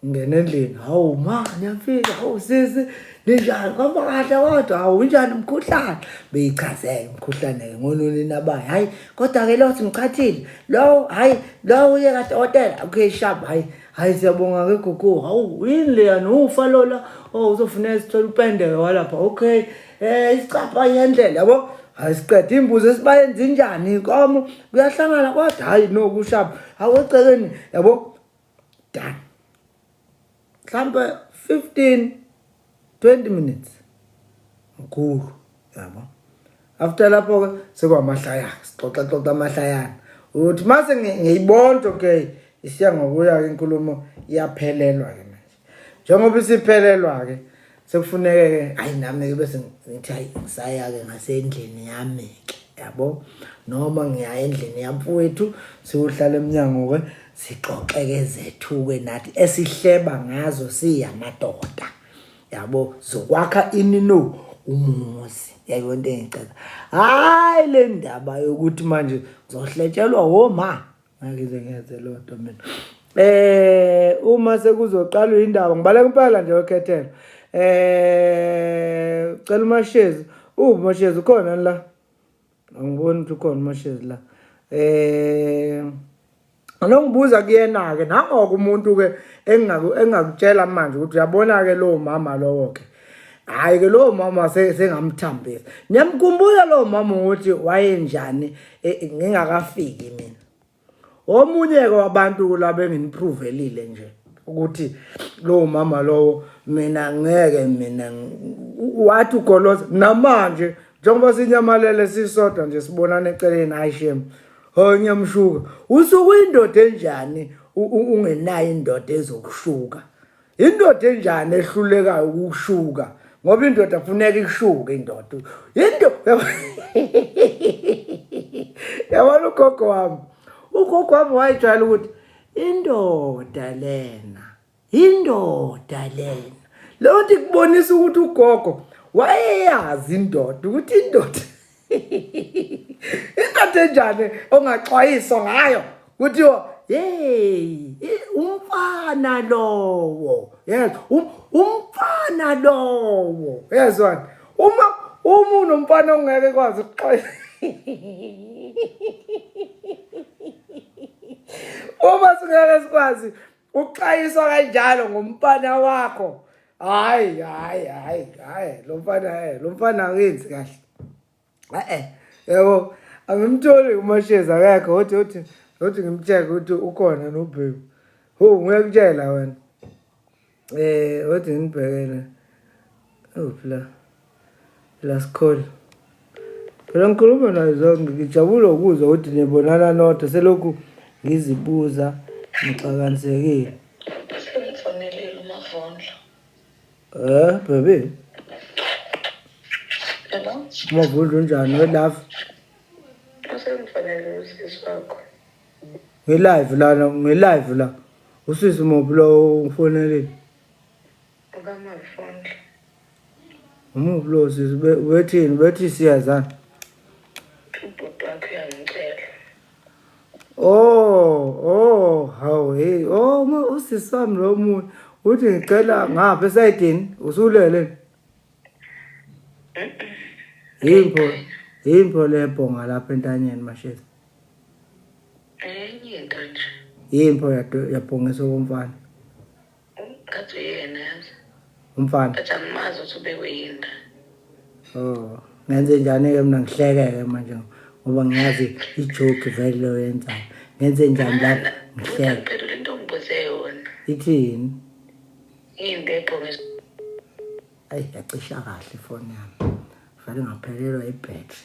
ngene endlini hawu ma ngiyafika hawu sisi ninjani kwamba kahle kodwa hawu unjani umkhuhlane beyichazeke umkhuhlane ngononi nabayi hayi kodwa ke lo simchathile lo hayi lo uye kade hotel okay sharp hayi siyabonga ke gogo hawu yini le yana ufa lola uzofuneka sithola upende walapha okay isicapha yendlela yabo hayi siqeda imbuzo esibayenza njani inkomo kuyahlangana kodwa hayi no kushapha awucekeni yabo done mhlambe 15-20 minutes ngkhulu yabo after lapho ke sekwamahlaya sixoxa amahlayana uthi mase ngiyibona okay isiya ngokuya ke inkulumo iyaphelelwa ke manje. Njengoba isiphelelwa ke sekufuneke ke ayi nami ke bese ngithi hayi ngisaya ke ngasendlini yami ke yabo noma ngiya endlini yamfowethu siyohlala eminyango ke sixoxeke zethu ke nathi esihleba ngazo siyamadoda yabo zokwakha inino umuzi yayona into engicela hayi le ndaba yokuthi manje ngizohletshelwa woma ngakize ngenze lonto mina uma sekuzoqalwa indaba ngibaleka impela nje okhethela cela umashezi umashezi ukhona la angiboni ukuthi ukhona umashezi la anongibuza kuyena ke nangoku umuntu ke engakutshela manje ukuthi uyabona ke lo mama lowo ke hayi ke lo mama sengamthambisa niyamkhumbula lo mama ukuthi wayenjani ngingakafiki mina omunye ke wabantu la benginiprovelile nje ukuthi lo mama lowo mina ngeke mina wathi ugoloza namanje njengoba sinyamalele sisodwa nje sibonana eceleni ayishem ho nyamshuka usuku indoda enjani ungenayo indoda ezokushuka indoda enjani ehluleka ukushuka ngoba indoda kufuneka ikushuke indoda into yabona ugogo wami wayijwayela ukuthi indoda lena leyo nto kubonisa ukuthi ugogo wayeyazi indoda ukuthi indoda indoda enjani ongaxwayiswa ngayo ukuthi hey umfana lowo yes umfana lowo yezwana uma unomfana ongeke kwazi ukuxwayisa uma singeke sikwazi ukuxwayiswa kanjalo ngomfana wakho hayi lo mfana akenzi kahle yebo angimtholi umashezi akekho uthi ngimcheck ukuthi ukhona noBheki ngiyakutshela wena uthi ngibhekele phela sikhole phela ngikhuluma naye zonke ngijabula ukuzwa ukuthi nibonana nodwa selokhu ngizibuza ngixakanisekile sengifonelile uMavondla baby hello uMavondla unjani welove sengifonelile usisi wakho nge-live la usisi mophi lo ungifonelile ukaMavondla umuphi lo sisi bethi siyazana ubhuti wakho uyangicela hawu hey usisi wami lo muntu uthi ngicela ngapha esayidini usulele yimpo lebhonga lapha entanyeni mashezi enye into nje yimpo yabhongiswa komfana ngathi uyena yazi umfana athi angimazi ukuthi ubekwe yinda ngenze njani-ke mina ngihleke-ke manje ngoba ngiyazi ijoke vele leyo yenzayo ngenze njani lapha ngihleke phela into ongibuze yona ithini yinto ebhongiswa ayi yacisha kahle ifoni yami vele ngaphelelwa ibhetri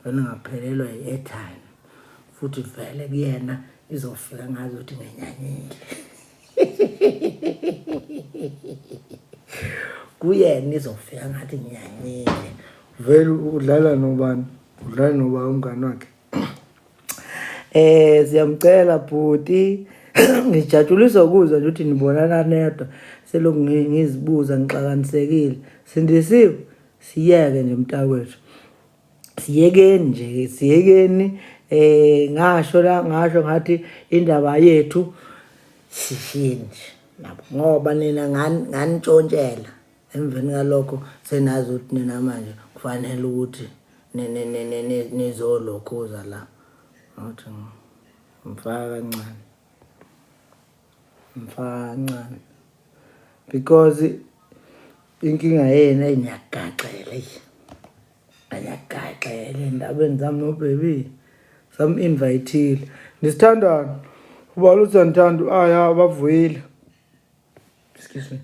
vele ngaphelelwa i-airtime futhi vele kuyena izofika ngazi ukuthi ngenyanyile kuyena izofika ngathi nginyanyile vele udlala nobani umngani wakhe siyamcela bhuti ngijatshulisa ukuzwa ukuthi nibonana nedwa selokhu ngizibuza ngixakanisekile sindisiwe siyeke nje mntakwethu siyekeni ngasho ngathi indaba yethu sishini nabo ngoba nina nganitshontshela emveni kalokho senazi ukuthi nina manje kufanele ukuthi nizolokhuza la ngathi mfaka kancane because inkinga yena inyagaxele endabeni zami noBaby sam-invayithile nisithandana ubala uZanthando aya bavuyile excuse me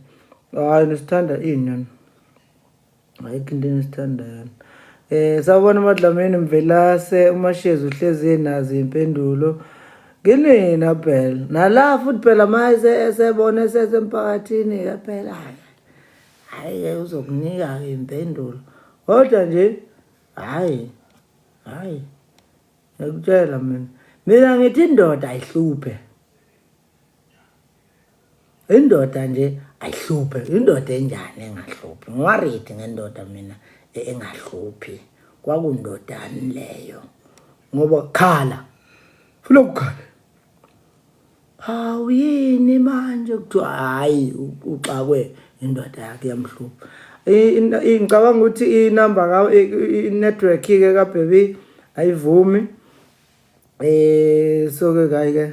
hayi nisithanda ini yana ayikho into enisithanda yana sawubona Madlamini Mvelase uMashezi uhlezi nazo impendulo Kinina phela. Nala futhi phela manje esebona sesemphakathini ke phela. Hayi uzokunika ke impendulo. Kodwa nje hayi. Ngikutshela mina ngithi indoda ayihluphe. Indoda nje ayihluphe. Indoda enjani engahluphi? Ngiwaridi ngendoda mina engahluphi. Kwakundodani leyo. Ngoba khala. Funa ukukhala. Hawu yini manje kuthiwa hayi uxakwe indoda yakhe yamhlupha. Ngicabanga ukuthi inamba ka network ke ka baby ayivumi. So ke kayi ke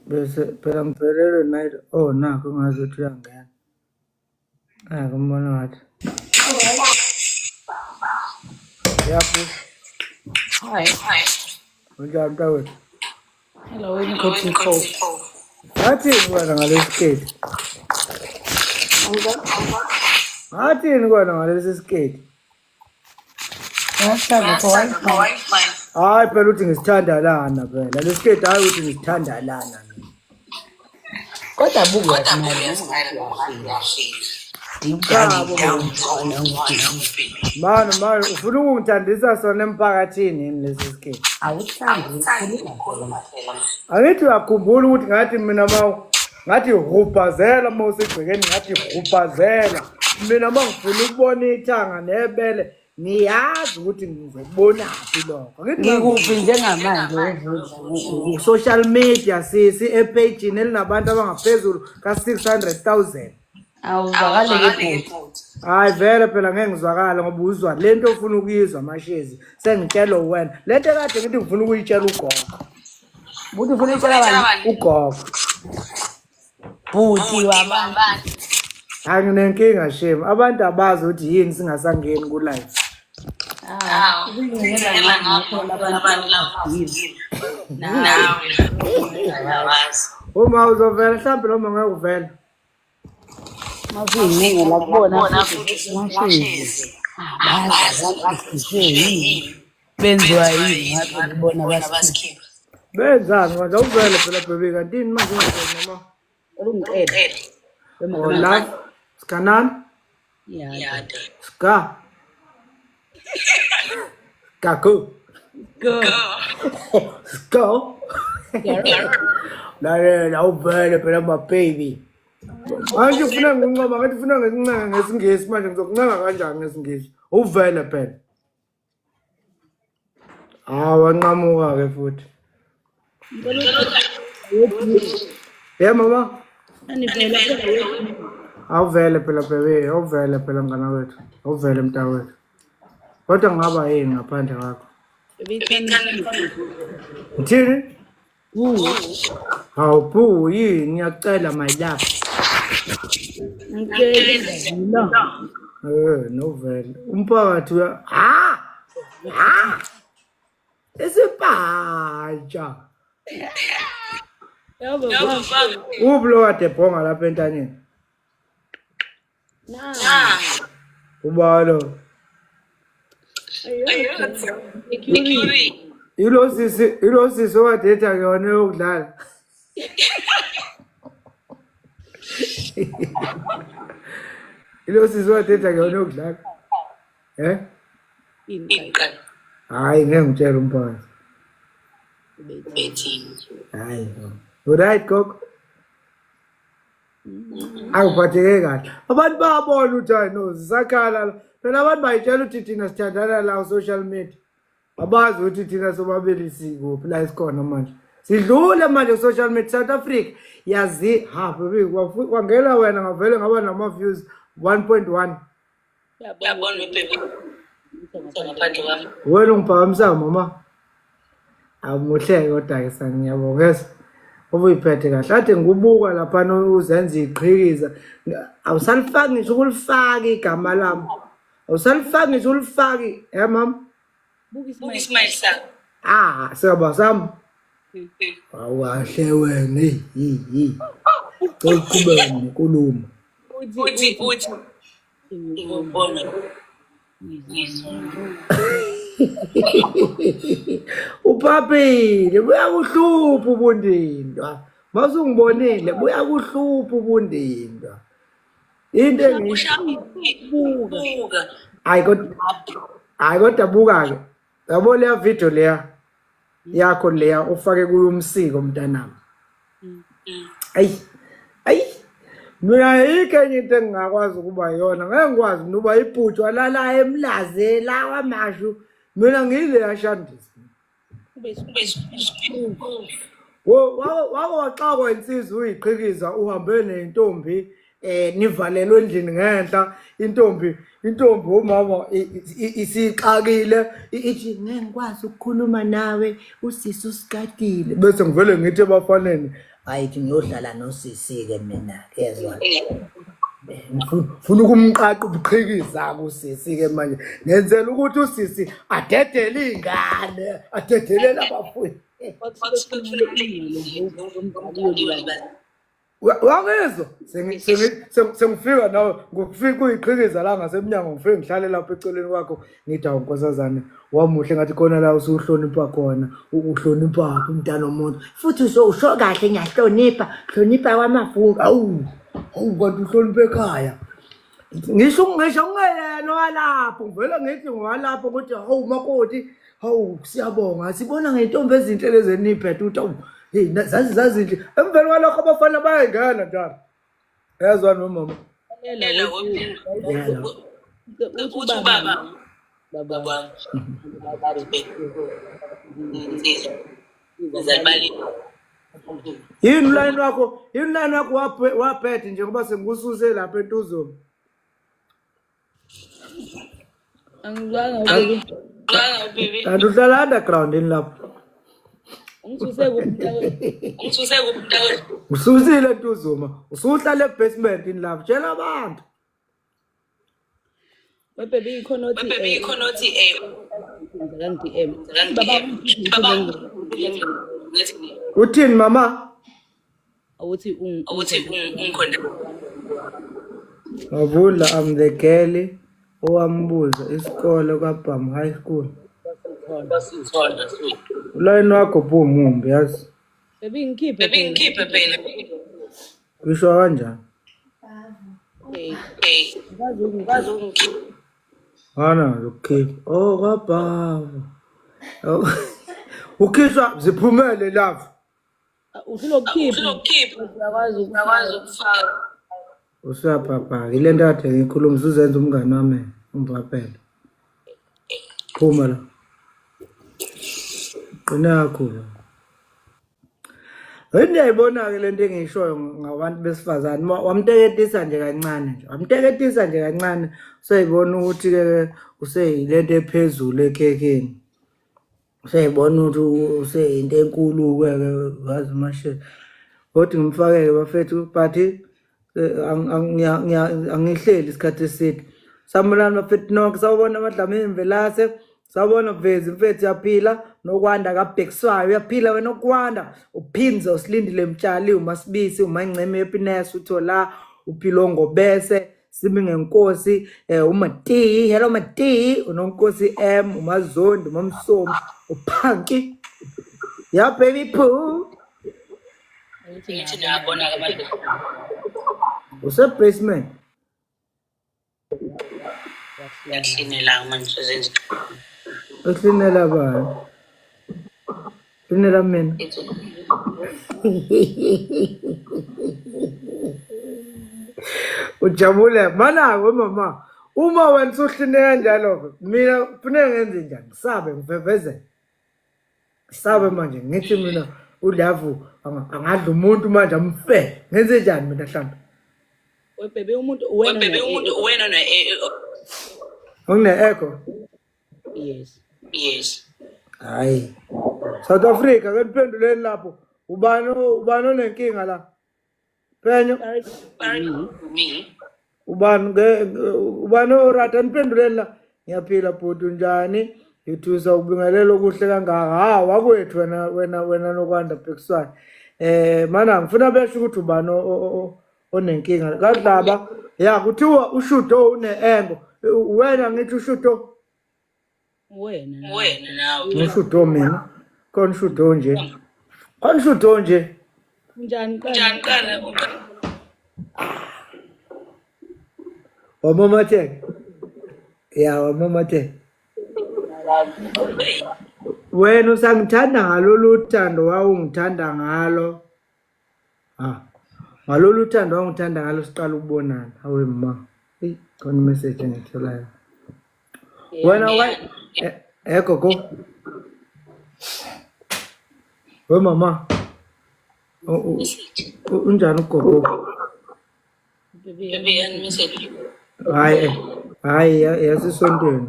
bese phela ngiphelele night nakho ngazothi uyangena. Kumbona wathi. Yafu. Hi. Unjani mntawethu? Hello, Cotton Cove. Ngathini kwana ngalesi skate? Ngathini kwana ngalesi skate? Hayi phela uthi ngisithanda lana phela. Lesi skate hayi uthi ngisithanda lana. Kodwa buku Mano ufuna ukungithandisa sona emphakathini yini lesi skate? awuthandi Angithi uyakhumbula ukuthi ngathi mina ngathi rupazela mawusigcekeni ngathi rupazela. Mina mangifuna ukubona ithanga nebele niyazi ukuthi ngizobonaphi lokho. ngikuphi njengamanje Social media sisi epagini elinabantu abangaphezulu ka-600,000. awuzakale ke Hayi vele phela ngeke ngizwakala ngoba uzwa lento ofuna ukuyizwa mashezi sengitshela wena lento kade ngithi ngifuna ukuyitshela ugogo buthi ufuna itshela bani ugogo buthi wabani hayi nginenkinga shem abantu abazi ukuthi yini singasangeni ku live kulungela ngakho abantu uma uzovela mhlawumbe noma ngeke uvela mazinginge lakubona mashezi benziwa yini ngathi ngibona basikhipha benzani manje awuvele phela baby kantini manje noma olungicela la skanani yada ska Kaku. Go. La uvele phela ma baby. Manje ufuna ngincoma ngathi ufuna ngincanga ngesingisi manje ngizokuncanga kanjani ngesingisi? Uvele phela. Wanqamuka ke futhi. Mama. Awuvele phela baby, awuvele phela mngana wethu. Awuvele mntawethu. Kodwa ngaba yini ngaphandle kwakho? Ngithini? Hawu yini ngiyacela my love. Novela. Umphakathi isipatsha. Ublo kade bhonga lapha entanyeni. Ubalo. Ilo sisi wadetha yona yokudlala. Ilo sisi wadetha yona yokudlala. Hayi ngeke ngitshela umphakathi. Hayi. Right Gogo? Awuphatheke kahle. Abantu bayabona ukuthi hayi no zisakhala. Phela abantu bayitshela ukuthi thina sithandana la social media. Abazi ukuthi thina sobabili sikuphi la isikhona manje. Sidlule manje social media South Africa. Yazi baby kwangela wena ngavele ngaba nama views 1.1. Yabona baby. Ngaphandle kwami. Wena ungiphakamisa mama. Amuhle kodwa ke sangiyabonga. Ubuyiphethe kahle ade ngubuka lapha uzenza iqhikiza awusalifaki ngisho ukulifaka igama lami awusalifaki ngisho ulifaki mama Buki Ismail sa. siyaba sami awahle wena Qhubeka ngikhuluma Uthi ngibona. Upapile buyakuhlupha ubundindwa. Masungibonile buyakuhlupha ubundindwa. Into Buka. hayi kodwa buka ke. Yabo leya video leya yakho leya ufake kuyo umsiko mntanami. Ayi. Mina ikenye into engingakwazi ukuba yona. Ngeke ngikwazi nuba ibhutshwa lala emlaze lawa mashu. Mina ngile yashandisa. Wako waxakwa insizwa uyiqhikiza uhambe nentombi nivalelwe endlini ngenhla intombi umama isixakile ithi ngeke ngikwazi ukukhuluma nawe usisi usikadile bese ngivele ngithi ebafaneni ayithi ngiyodlala nosisi ke mina kezwa funa ukumqaqa ubuqhikiza kusisi ke manje ngenzela ukuthi usisi adedele ingane adedelele abafundi Wangizwa sengifika nawe ngokufika uyiqhikiza la ngasemnyango ngifike ngihlale lapha eceleni kwakho ngithi awunkosazana wamuhle ngathi khona la usuhlonipha khona uhlonipha umntana omuntu futhi usho kahle ngiyahlonipha kwamafunga awu kanti uhlonipha ekhaya ngisho ngeyena walapho ngivela ngithi ngwalapho ukuthi hawu makoti hawu siyabonga sibona ngentombi ezinhle lezi eniphethe uthi awu hey zazi emveni kwalokho abafana bayengena njalo yazwa nomama Uthi baba yini line wakho waphethe nje ngoba sengikususe lapha entuzweni Angizwanga baby. kanti uhlala underground ini lapho Ngithuse Ngithuse ususile entuzuma usuhlala ebasement ini lapho tshela abantu baby ikhonothi DM uthini mama awuthi ungikhona. Ngavula I'm the girl owambuza isikole kwaBham High School line wakho phumumbi yazi baby ngikhiphe phela. Kusho kanjani Ngazi ungikhipha. Hana ukhipha kwaBham ukhishwa ziphumele lapho usulokukhipha Uyakwazi ukufaka. usapapa ile nto kade ngikhuluma uzenza umngane wami umvaphela phuma la qina kakhulu Ngiyayibona ke lento engishoyo ngabantu besifazane wamteketisa nje kancane usayibona ukuthi ke useyilento ephezulu ekhekeni usayibona ukuthi useyinto enkulu ke wazi mashe kodwa ngimfake ke bafethu but angihleli isikhathi eside samulana bafethu nonke sawubona amadlame emvelase sawubona vezi mfethu yaphila nokwanda kabhekiswayo uyaphila wena okwanda uphinza usilindile mtshali umasibisi umanceme epinesi uthola uphilongo bese simi ngenkosi umati hello mati unonkosi umazondi umamsomi uphanki ya baby poo Ngithi ngiyabona ke manje. use basement Yaklinela manje zenza. eklinela bani klinela mina ujabule mana mama uma wena usuhline kanjalo mina kufanele ngenze njani ngisabe ngiveveze ngisabe manje ngithi mina uLavu angadla umuntu manje amfe ngenze njani mina mhlawumbe baby umuntu Wena no ngine echo yes. hayi South Africa ke niphenduleni lapho ubani onenkinga la Penyo Me. ubani orata niphenduleni la ngiyaphila bhuti njani ngithusa ukubingelela okuhle kangaka wakwethu wena nokwanda Bhekiswayo mana ngifuna besho ukuthi ubani onenkinga kaDlaba ya kuthiwa ushudo uneengo wena ngithi ushudo Wena nawe. Ngishudo mina. Khona shudo nje. Khona shudo nje. Unjani Qala Wamama Tech. Ya wamama Tech. Wena usangithanda ngalolu uthando wawungithanda ngalo. Ngalolu uthando wawungithanda ngalo siqala ukubonana. Hawe ma. Khona message engitholayo. Wena gogo. We mama. Unjani ugogo? baby and message. Hayi yasisontweni.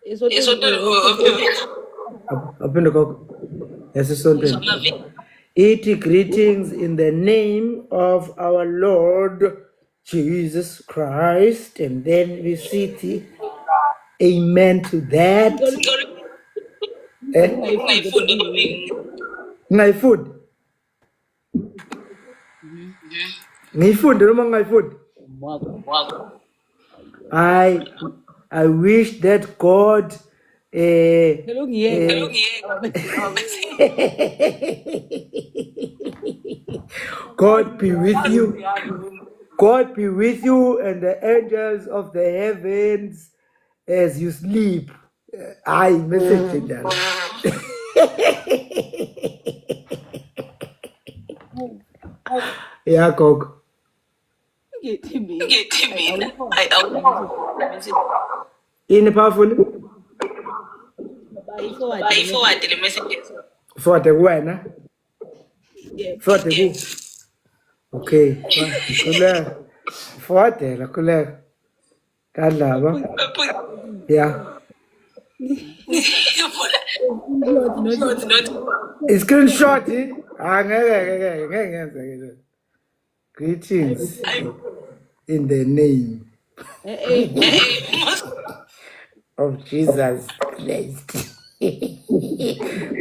Eso Aphinde gogo. Yasisontweni. Eat greetings in the name of our Lord Jesus Christ, and then we see amen to that. My food. My food. My food. I wish that God God be with you. God be with you and the angels of the heavens as you sleep. I message that. Yeah, Coke. In powerful. Forward the messages. For the one. For the who? Okay. For the color. Kalaba. Yeah. Screenshot. Greetings in the name of Jesus Christ.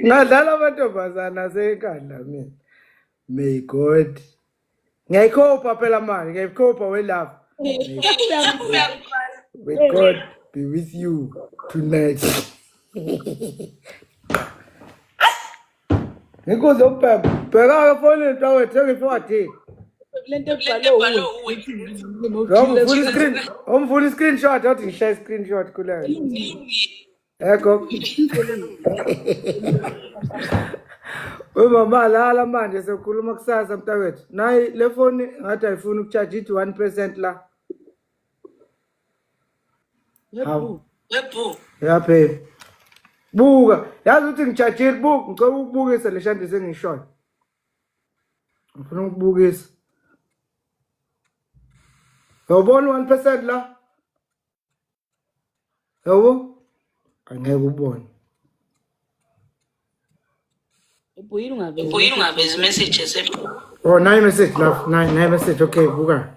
Ngadlala amantombazana asekhanda mina. May God ngiyayikhopa phela manje ngiyayikhopa we love. May God be with you tonight. Ngikuze ubheka bheka efonini mntawethu sengifothi. lento ebhalwe Full screenshot athi ngishaya screenshot kuleyo. Eko. Mama lala manje sokhuluma kusasa mntawethu. Nayi le phone ngathi ayifuna ukucharge ithi 1% la. Webu. Yaphe. Buka, yazi ukuthi ngicharge buka, ngicela ukubukisa le shanti sengishoyo. Ngifuna ukubukisa. Yawubona 1% la? Yabo? Angeke ubone. ubuyini ungavezi messages. Oh, 9 message love, 9 message. Okay, buka.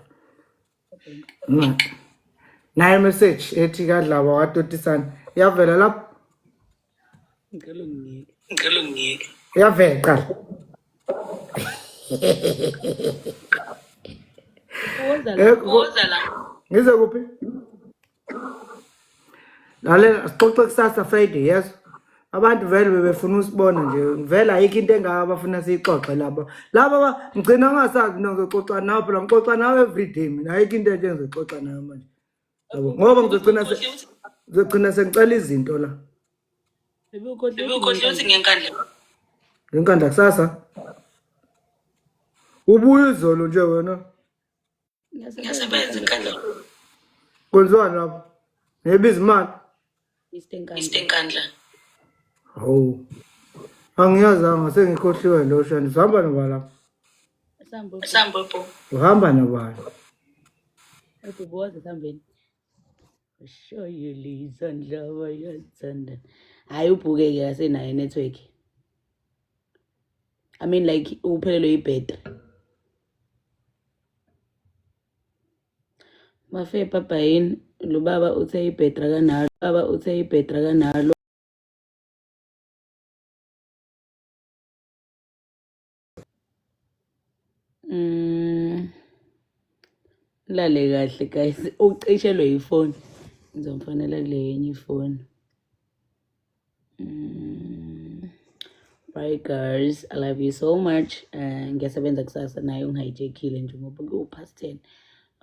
9 message ethi kadlaba watotisana. Yavela lapha. ngicela Ngilungile. Yavela qala. Uza la. Ngize kuphi? Lalela sixoxe kusasa Friday, yes. Abantu vele bebefuna usibona nje. Vele ayikho into engabafuna siyixoxe laba. Laba ngicina ungasazi ngizoxoxa nawe phela ngixoxa nawe every day mina. Ayikho into nje engizoxoxa nayo manje. Yabo ngoba ngizogcina sengicela izinto la. Bekukhohle ukuthi ngenkandla. Ngenkandla kusasa. Ubuye izolo nje wena. Ngiyasebenza enkandla. Kwenziwani lapho? Ngebiza imali. Istenkandla. Oh. Angiyazanga sengikhohliwe lo shani. Uhamba noba lapho? Sambo. Uhamba nobani? Ubuwazi sambeni. Show you lizandla wayathanda. Hayi ubhukeke yasenayo network. I mean like uphelelwe ibhetri. Mafe papa yini lo baba uthe ibhetri kanalo. Baba uthe ibhetri kanalo. Lale kahle guys ucishelwe ifoni. Ngizomfanela kule yenye ifoni. Right guys, I love you so much. Ngiyasebenza kusasa naye ungihijackile nje ngoba ku-past 10.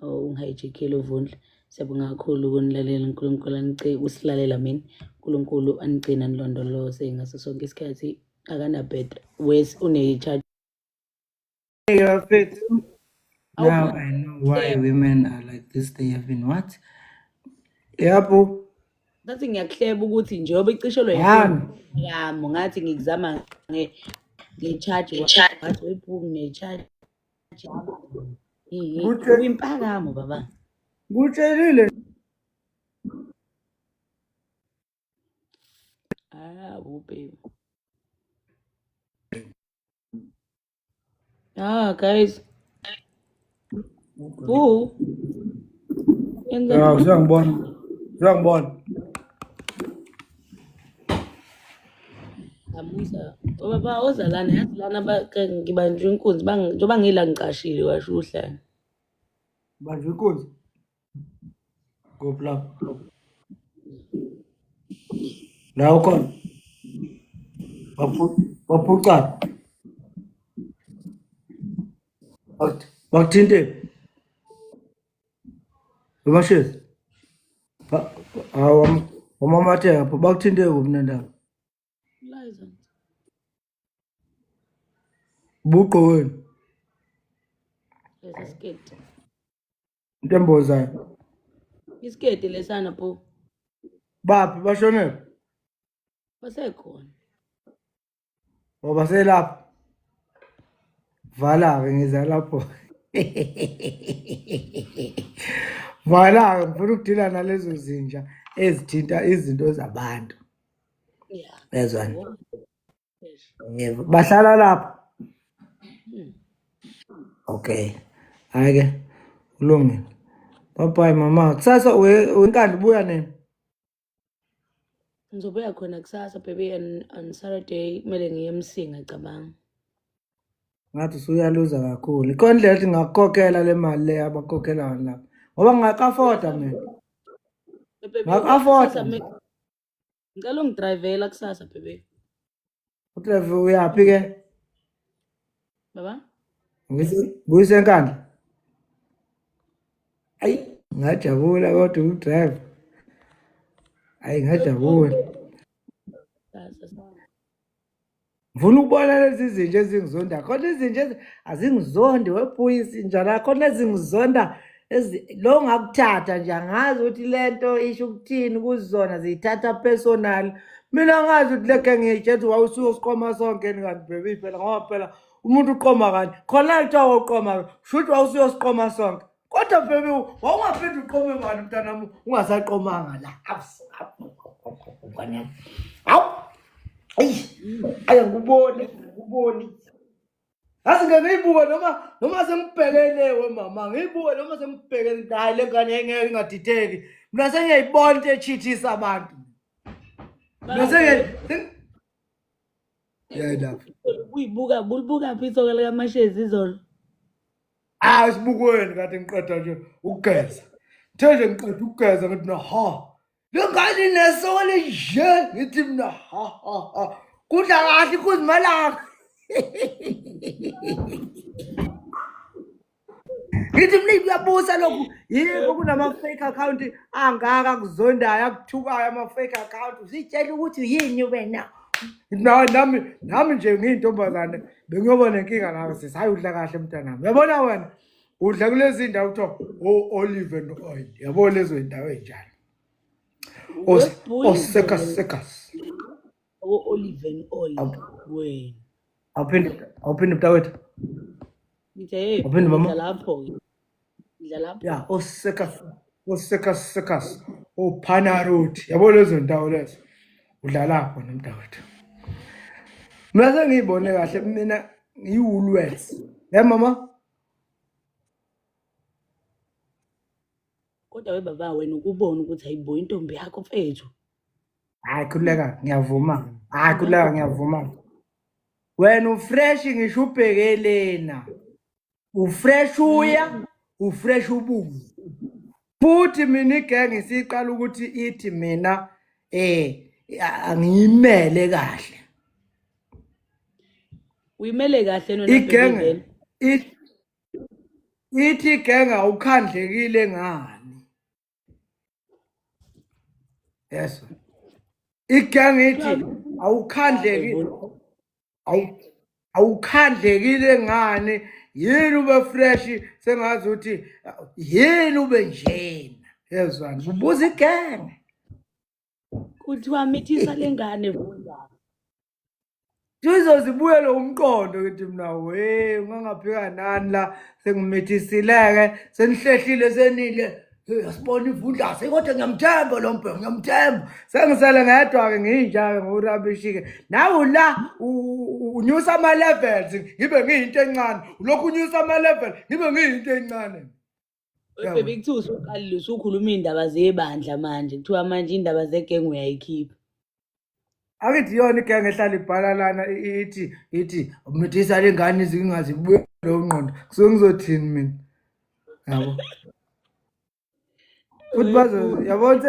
Ungihijackile uvundle. Siyabonga kakhulu ukunilalela. uNkulunkulu usilalela mina. uNkulunkulu anigcina nilondoloze ngaso sonke isikhathi. Akanabhedra. Wes une-charge. Now I know why women are like this. They have been what? Yabo. Ngathi ngiyakuhleba ukuthi njengoba icishelwe yami ngathi ngikuzama nge-charge wathi webhuku ne-charge uyimpakamo baba. Kutshelile. Baby. Guys. Siyangibona. Amusa. Baba ozalana yazi lana ngibanjwe inkunzi njengoba ngila ngiqashile washo uhlala. Banjwe inkunzi. Go plug. La ukhona. Waphuca. Bakuthinte. Ubashezi. Wamamathe apho bakuthinte mina ndaba. License. Buqo wena. Lesiketi. Ntembozayo. Isiketi lesana po. Baphi bashonela? Basekhona. Baselapha. Vala-ke ngiza lapho. Vala-ke ngifuna ukudila nalezo zinja ezithinta izinto zabantu. Yeah. Ezwana. Yebo, bahlala lapha. Okay. Hayi-ke kulungile. Bye mama. Kusasa wenkandla ubuya nini? Ngizobuya khona kusasa baby on Saturday kumele ngiye eMsinga cabanga. Ngathi usuyaluza kakhulu. Ikhona indlela ethi ngakukhokhela le mali le abakhokhela lapha. Ngoba ngingaka-afforda mina. Ngaka-afforda. Ngicela ungidrivela kusasa baby. Udrive uyaphi ke? Baba? Buyise enkandla. Ayi, ngajabula kodwa udrive. Ayi ngajabula. Ngifuna ukubona lezi zinja ezingizonda. Khona izinja azingizondi webuyisa inja la. Khona ezingizonda lo ngakuthatha nje angazi ukuthi lento isho ukuthini kuzona zithatha personal. Mina ngazi ukuthi leke ngiyitshela wawusuyosiqoma sonke kanti baby phela ngoba phela umuntu uqoma kanje. Khona kuthiwa uqoma shuthi wawusuyosiqoma sonke. Kodwa baby wawungaphinde uqome bani mntanami ungasaqomanga la. Awu. Ayi nguboni. Yazi ngiyibuka noma sengibhekele wemama ngiyibuka noma sengibhekele hayi le ngane ngeke ingadideki. Mina sengiyayibona into echithisa abantu. Yeah. Bulibuka phi isoka likaMashezi izolo? Sibukweni kade ngiqeda nje ukugeza. Nje ngiqeda ukugeza ngithi ha. Le ngane inesoka leje ngithi mina ha. Kudla kahle kuzimalanga. Ngithi mina uyabusa lokhu yiko kunama-fake account angaka kuzondayo akuthukayo ama-fake account uzitshela ukuthi yini wena. Nami nje ngiyintombazane bengiyoba nenkinga nawe sisi hayi udla kahle mntanami. Uyabona wena udla kulezi ndawo kuthiwa olive and oil. Yabona lezo ndawo enjalo. Sekas. Olive and oil. Wena. Awuphinde mntakwethu. Ngithe Awuphinde mama. lapho. Yeah, sekas. Panarot. Yabona lezo ndawo lezo. Udla lapho nomntakwethu. Mina sengiyibone kahle mina ngiwulwes. Mama. Kodwa webaba wena ukubona ukuthi ayibo intombi yakho mfethu. Hayi khuleka ngiyavuma. Wena ufresh ngisho ubhekelena. Ufresh uya, ufresh ubuza. Futhi mina igenge siqala ukuthi ithi mina angiyimele kahle. Uyimele kahle nona Igenge ithi igenge awukhandlekile ngani. Yes. Igenge ithi awukhandlekile. Awukhandlekile ngani. Yini ube fresh sengazi ukuthi yini ube njena. Yezwana ubuza igenge. kuthiwa mithisa lengane vula. Sizozibuyela umqondo ukuthi mina ungangaphika nani la sengimithisileke senihlehlile senile yasibona ivundlase kodwa ngiyamthemba lo mbheko ngiyamthemba sengisele ngedwa ke nginjake ngorabishike nawe la unyusa ama levels ngibe ngiyinto encane ulokhu unyusa ama level ngibe ngiyinto encane. Baby kuthiwa usuqalile usukhuluma indaba zebandla manje kuthiwa manje indaba zegenge uyayikhipha. Akithi yona igenge ehlala ibhala lana ithi umithisa lengane zingazibuye lo ngqondo kusuke ngizothini mina yabo futhi bazo yabona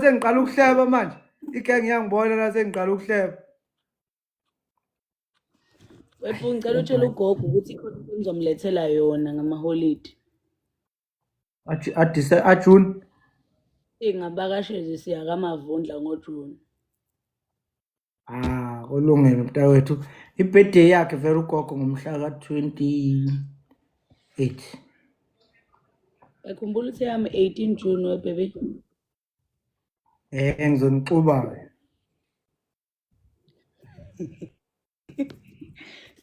sengiqala ukuhleba manje igenge iyangibona la sengiqala ukuhleba. Wephu ngicela utshela ugogo ukuthi ikhona into ngizomlethela yona ngamaholide. June Ngabakashezi siya kaMavundla ngoJune. Kulungile mntakwethu. Ibirthday yakhe vele ugogo ngomhla ka-28. Ekhumbula ukuthi yami 18 June webebe. Ngizonixuba.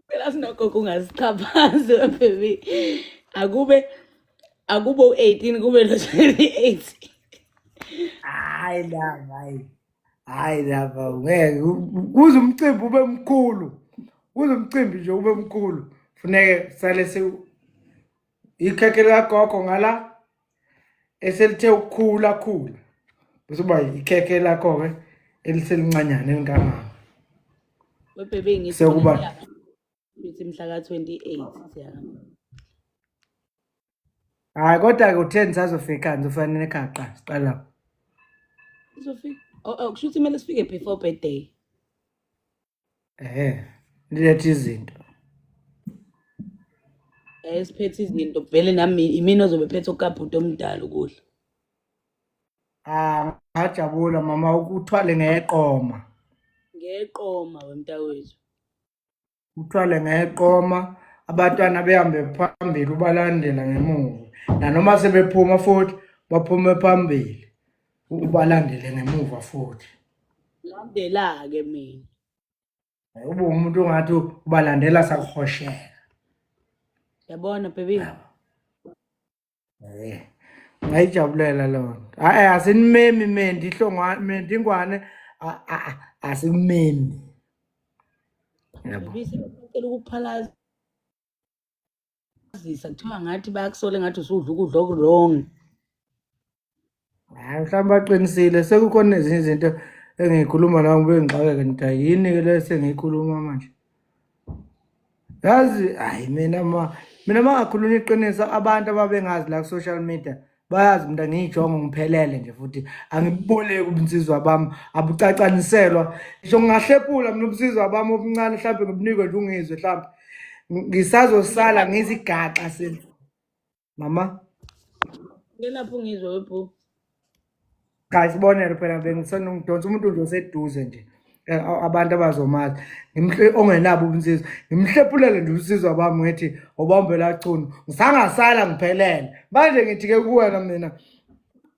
Phela sinogogo ungasichaphazi webebe. Akube u18 kube no28. Hayi lapha ngeke kuze umcimbi ube mkhulu. Kuze umcimbi nje ube mkhulu. Funeke sale ikhekhe lagogo ngala eselithe ukukhula. Bese ba ikhekhe lakho ke eliselincanyana enkangala. Webebe ngithi sekuba uthi mhla ka28 siyahamba. Hayi kodwa ke u10 sazofika ngizofanele ekhaya siqala. Uzofika kushuthi kumele sifike before birthday. Nilethe izinto. Siphethe izinto vele nami imini ozobe phethe ukaphuto omdala ukudla. Ngajabula mama ukuthwale ngeqoma. Ngeqoma wemntakwethu. Uthwale ngeqoma abantwana behambe phambili ubalandela ngemuva. Nanoma sebephuma futhi baphume phambili. Ubalandele ngemuva futhi. Landela ke mina. Ube umuntu ongathi ubalandela sakuhoshela. Yabona baby. Ngayijabulela lona. Hayi asinimemi mina ihlongwane asimemi. Yabo. Bisicela ukuphalaza. Kuthiwa ngathi bayakusole ngathi usudla ukudla okulong. Hayi mhlawumbe baqinisile sekukhona ezinye izinto engiyikhuluma nawe ngibe ngixakeke ngithi yini ke lese ngiyikhuluma manje. Yazi hayi mina mangakhuluma iqiniso abantu ababengazi la ku social media bayazi mina ngiyijonga ngiphelele nje futhi angiboleki ubunsizwa bami abucacaniselwa ngisho ngahlepula mina ubunsizwa bami obuncane mhlawumbe ngibunikwe nje ungizwe mhlawumbe ngisazosala ngizigaxa seni mama Ngelapho ngizwe webhu. Guys sibonele phela bengisana ngidonsa umuntu nje oseduze nje abantu abazomazi ongenabo ubunsizwa ngimhlephulele nje usizwa bami ngithi ubambela cuno ngisangasala ngiphelele manje ngithi ke kuwena mina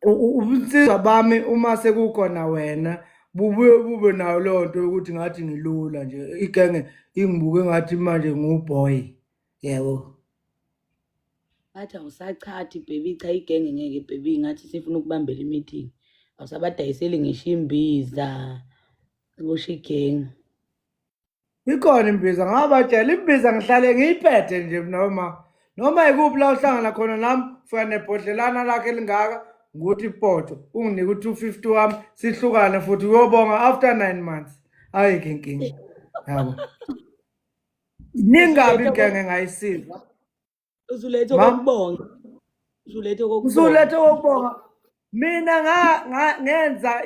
ubunsizwa bami uma sekukhona wena bube nayo lonto ukuthi ngathi ngilula nje igenge ingibuke ngathi manje nguboy yebo. Bathi awusachathi baby cha igenge ngeke baby ngathi sifuna ukubambela imeeting. Awusabadayiseli ngisho imbiza kusho igenge. Ikhona imbiza ngabatshela imbiza ngihlale ngiyiphethe nje noma ikuphi la uhlangana khona nami ufika nebhodlelana lakhe elingaka nguthi ipoto unginike u250 wami sihlukane futhi uyobonga after 9 months ayikho inkinga yabo. Ningabi igenge ngayisiza. Uzulethe ukubonga. Uzulethe ukubonga. Mina ngenza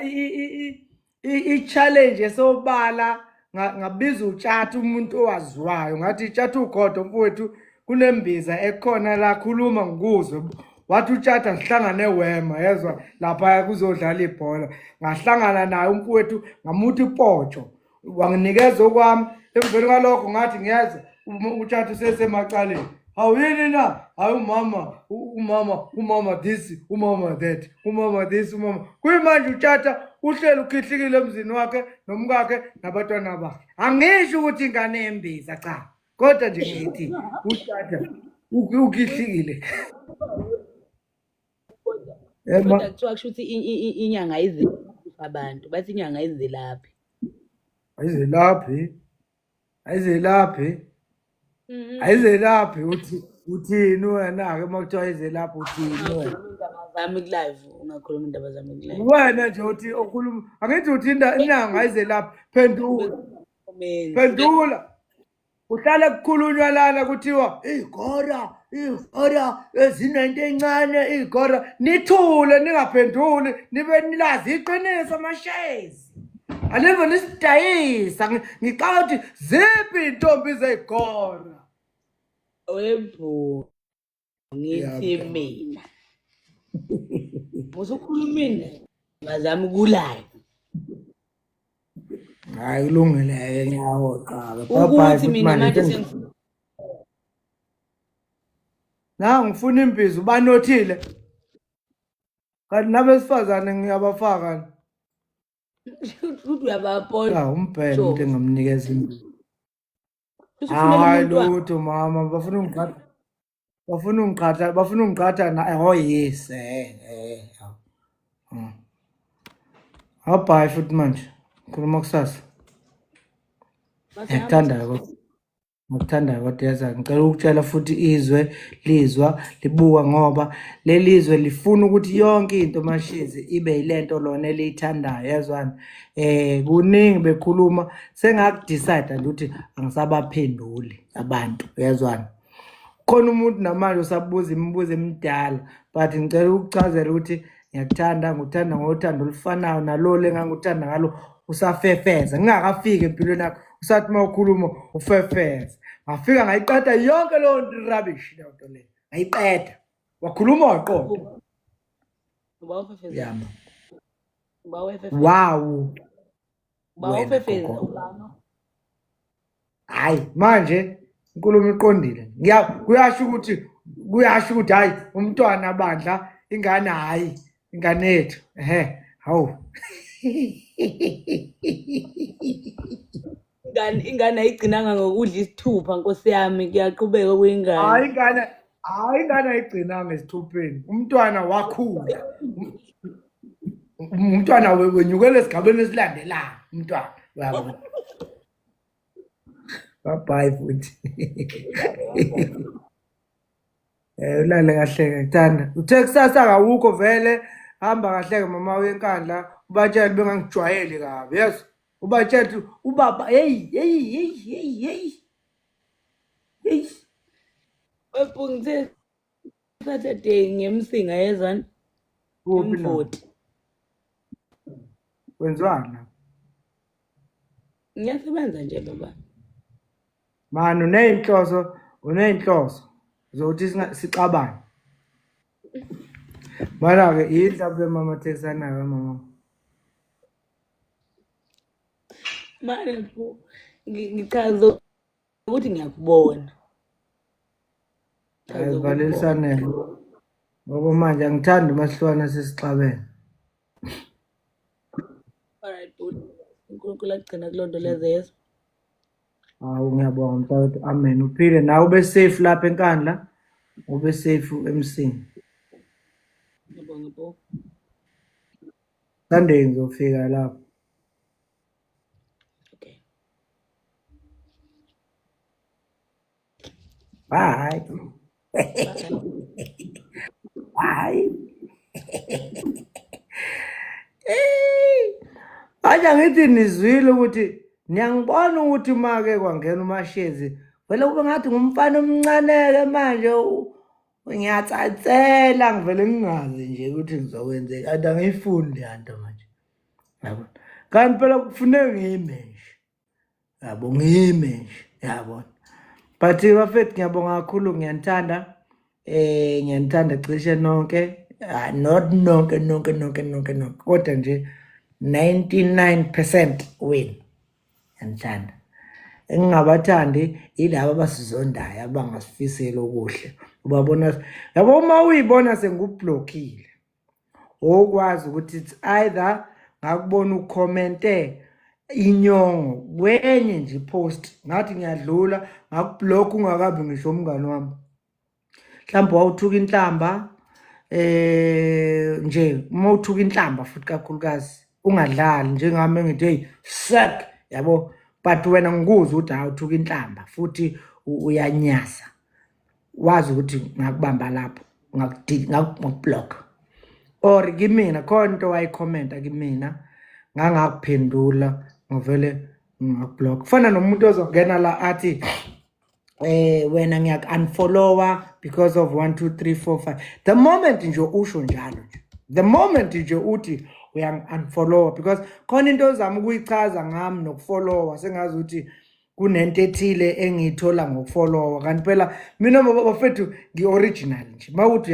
i-challenge esobala ngabiza uTshatha umuntu owaziwayo ngathi Tjatha ugodo mfowethu kunembiza ekhona la khuluma ngikuzwe wathi uTshatha sihlangane wema yezwa lapha kuzodlala ibhola ngahlangana naye umfowethu ngamuthi ipotsho wanginikeza okwami emveni kwalokho ngathi ngiyeza uTshatha usesemacaleni awuyini na hayi umama this umama that umama this umama kuyimanje uTshatha uhleli ukhihlikile emzini wakhe nomkakhe nabatwana bakhe angisho ukuthi ingane embiza cha kodwa nje ngithi uTshatha ukhihlikile Kodwa kuthiwa kusho ukuthi inyanga izelaphi abantu bathi inyanga izelaphi ayizelaphi uthini wena-ke uma kuthiwa ayizelaphi uthini wena zami ku-live ungakhuluma indaba zami ku-live wena nje uthi okhuluma angithi uthi inyanga ayizelaphi phendula uhlale kukhulunywa lana kuthiwa igora ezinento encane igora nithule ningaphenduli nibe nilazi iqiniso amashezi alive nisidayisa ngicala ukuthi ziphi intombi zegora wembo ngithi mina musukhulumile ngazami ku-live hayi kulungile ngiyahoqa ukuthi mina manje na ngifuna imbizo banothile kanti nabesifazane ngiyabafaka uyabapona umbhele umuntu engamnikeza imbizo hayi lutho mama bafuna ungiqhatha na oh yes Bye futhi manje khuluma kusasa ngikuthandayo kodwa yaza ngicela ukutshela futhi izwe lizwa libuka ngoba lelizwe lifuna ukuthi yonke into mashizi ibe yilento lona eliyithandayo yazwani kuningi bekhuluma sengakudecide ukuthi angisabaphenduli abantu yazwani khona umuntu namanje usabuza imibuzo emidala but ngicela ukuchazela ukuthi ngiyakuthanda nguthanda ngothando olufanayo nalo engangikuthanda ngalo usafefeza ngingakafiki empilweni yakho usathi uma ukhuluma ufefeza ngafika ngayiqeda yonke leyo rubbish leyo nto leyo ngayiqeda wakhuluma waqoqa yama wow hayi manje inkulumo iqondile kuyasho ukuthi hayi umntwana bandla ingane hayi ingane yethu hawu ingane ayigcinanga ngokudla isithupha nkosi yami kuyaqhubeka kwingane hayi ingane ayigcinanga esithupheni umntwana wakhula umntwana wenyukela esigabeni esilandelayo umntwana yabo bye futhi ulale kahle ngithanda uthe kusasa akawukho vele hamba kahle mama wenkandla ubatshela bengangijwayeli kabi yes ubatshela ubaba hey wepungithe Saturday ngemsinga yezani umvoti wenzwana ngiyasebenza nje baba mani uneyinhloso zokuthi sixabane mara-ke yidla mama thekisanayo mama manje ngichaza ukuthi ngiyakubona ayivalelisane ngoba manje angithandi umasihlwana sesixabene alright dude uNkulunkulu agcina kulonto leze yeso hawu ngiyabonga mfowethu amen uphile nawe ube safe lapha enkandla ube safe emsini ngiyabonga bo Sunday ngizofika lapho okay bye bye manje ngithi nizwile ukuthi niyangibona ukuthi make kwangena umashezi vele kube ngathi ngumfana omncane-ke manje ngiyatsatsela ngivele ngingazi nje ukuthi ngizokwenzeka kanti angiyifundi le nto manje yabo kanti phela kufuneka ngiyime nje yabo ngiyime nje yabo but bafethu ngiyabonga kakhulu ngiyanithanda ngiyanithanda cishe nonke not nonke kodwa nje 99% win ngiyanithanda engingabathandi ilabo abasizondayo abangasifiseli okuhle ubabona yabo uma uyibona sengublockile okwazi ukuthi it's either ngakubona ucommente inyongo kwenye nje post ngathi ngiyadlula ngakublock ungakabi ngisho umngane wami mhlawumbe wawuthuka inhlamba nje uma uthuka inhlamba futhi kakhulukazi ungadlali njengami ngithi hey suck yabo but wena ngikuzwa ukuthi awuthuka inhlamba futhi uyanyasa wazi ukuthi ngakubamba lapho ngakublock or kimina khona into wayikhomenta kimina ngangakuphendula ngivele ngakublock kufana nomuntu ozongena la athi wena ngiyak-unfollowa because of 1 2 3 4 5 the moment nje usho njalo nje the moment nje uthi uyang-unfollowa because khona into ozama ukuyichaza ngami nokufollowa sengazi ukuthi kunento ethile engiyithola ngokufollowa kanti phela mina bafethu ngi-original nje mawuthi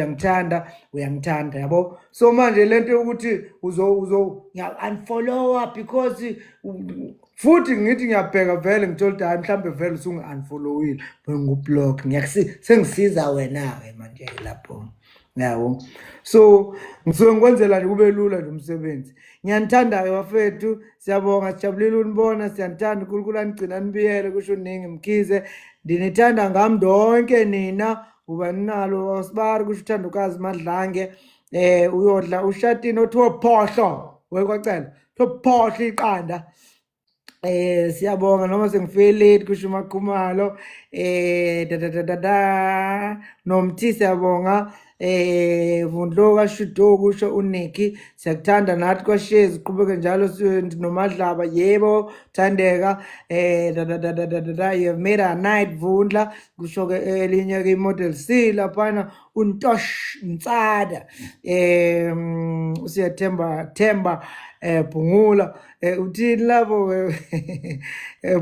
uyangithanda yabo so manje lento yokuthi ngiya-unfollowa because futhi ngithi ngiyabheka vele ngithola ukuthi hayi mhlambe vele usungi-unfollowile ngikublock sengisiza wena-ke manje lapho yabo so ngisuke ngikwenzela nje kube lula nje umsebenzi ngiyanithanda-ke bafethu siyabonga sijabulile unibona siyanithanda uNkulunkulu anigcina nibiyele kusho uningi Mkhize ndinithanda ngami donke nina uba ninalo sibari kusho uthandukazi Madlange uyodla ushatini othiwa phohlo wekwacela phohlo iqanda siyabonga noma sengifike late kusho uMakhumalo nomthi siyabonga Vundlo kaShudo kusho uNiki siyakuthanda nathi kwaShezi qhubeke njalo noMadlaba yebo thandeka you have made a night Vundla kusho ke elinye ke model C lapha uNtosh Ntsada Themba Phungula uthini lapho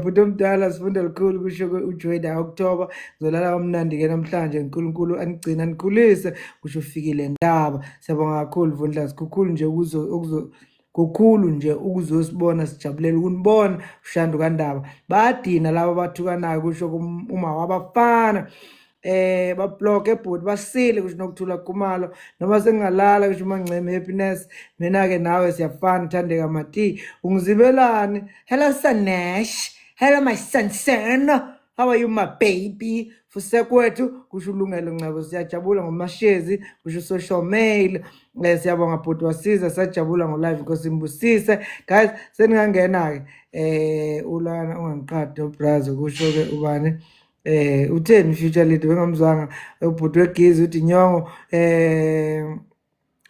bhuti omdala sifunda likhulu kusho uJoyda October zolala kamnandi ke namhlanje uNkulunkulu anigcina nikhulise kusho ufikile ndaba siyabonga kakhulu Vundla kukhulu nje kukhulu nje ukuzosibona sijabulela ukunibona ushando kaNdaba badina laba bathukanayo kusho uma wabafana bablock ebhodi basile kusho nokuthula Khumalo noma sengalala kusho uManceme Happiness mina ke nawe siyafana Thandeka Mati ungizibelani hello Sanesh hello my son how are you my baby fusekwethu kusho uLungelo Ncebo siyajabula ngomashezi kusho social mail siyabonga bhodi wasiza sajabula ngo live Nkosi Mbusise guys seningangena ke ulana ungangiqadi obrazo kusho ke ubani utheni future leader bengamzwanga ubhuti wegizi uthi Nyongo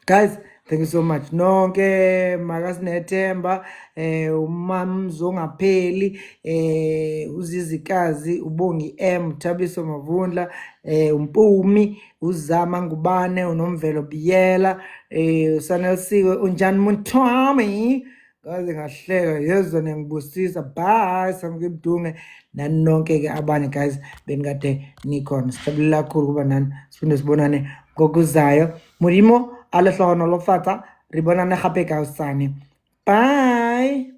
guys thank you so much nonke makasinethemba umamzo ngapheli uzizikazi ubongi Thabiso Mavundla umpumi uzama ngubane unomvelo Biyela usanelsiwe unjani Muntwami kaze ngahleka yezwa ngibusisa bye samkebdunge nanonke ke abanye guys benikade nikhona sijabula kakhulu kuba nani siphinde sibonane ngokuzayo Murimo alehlono lofatsa ribonana gape ka usane bye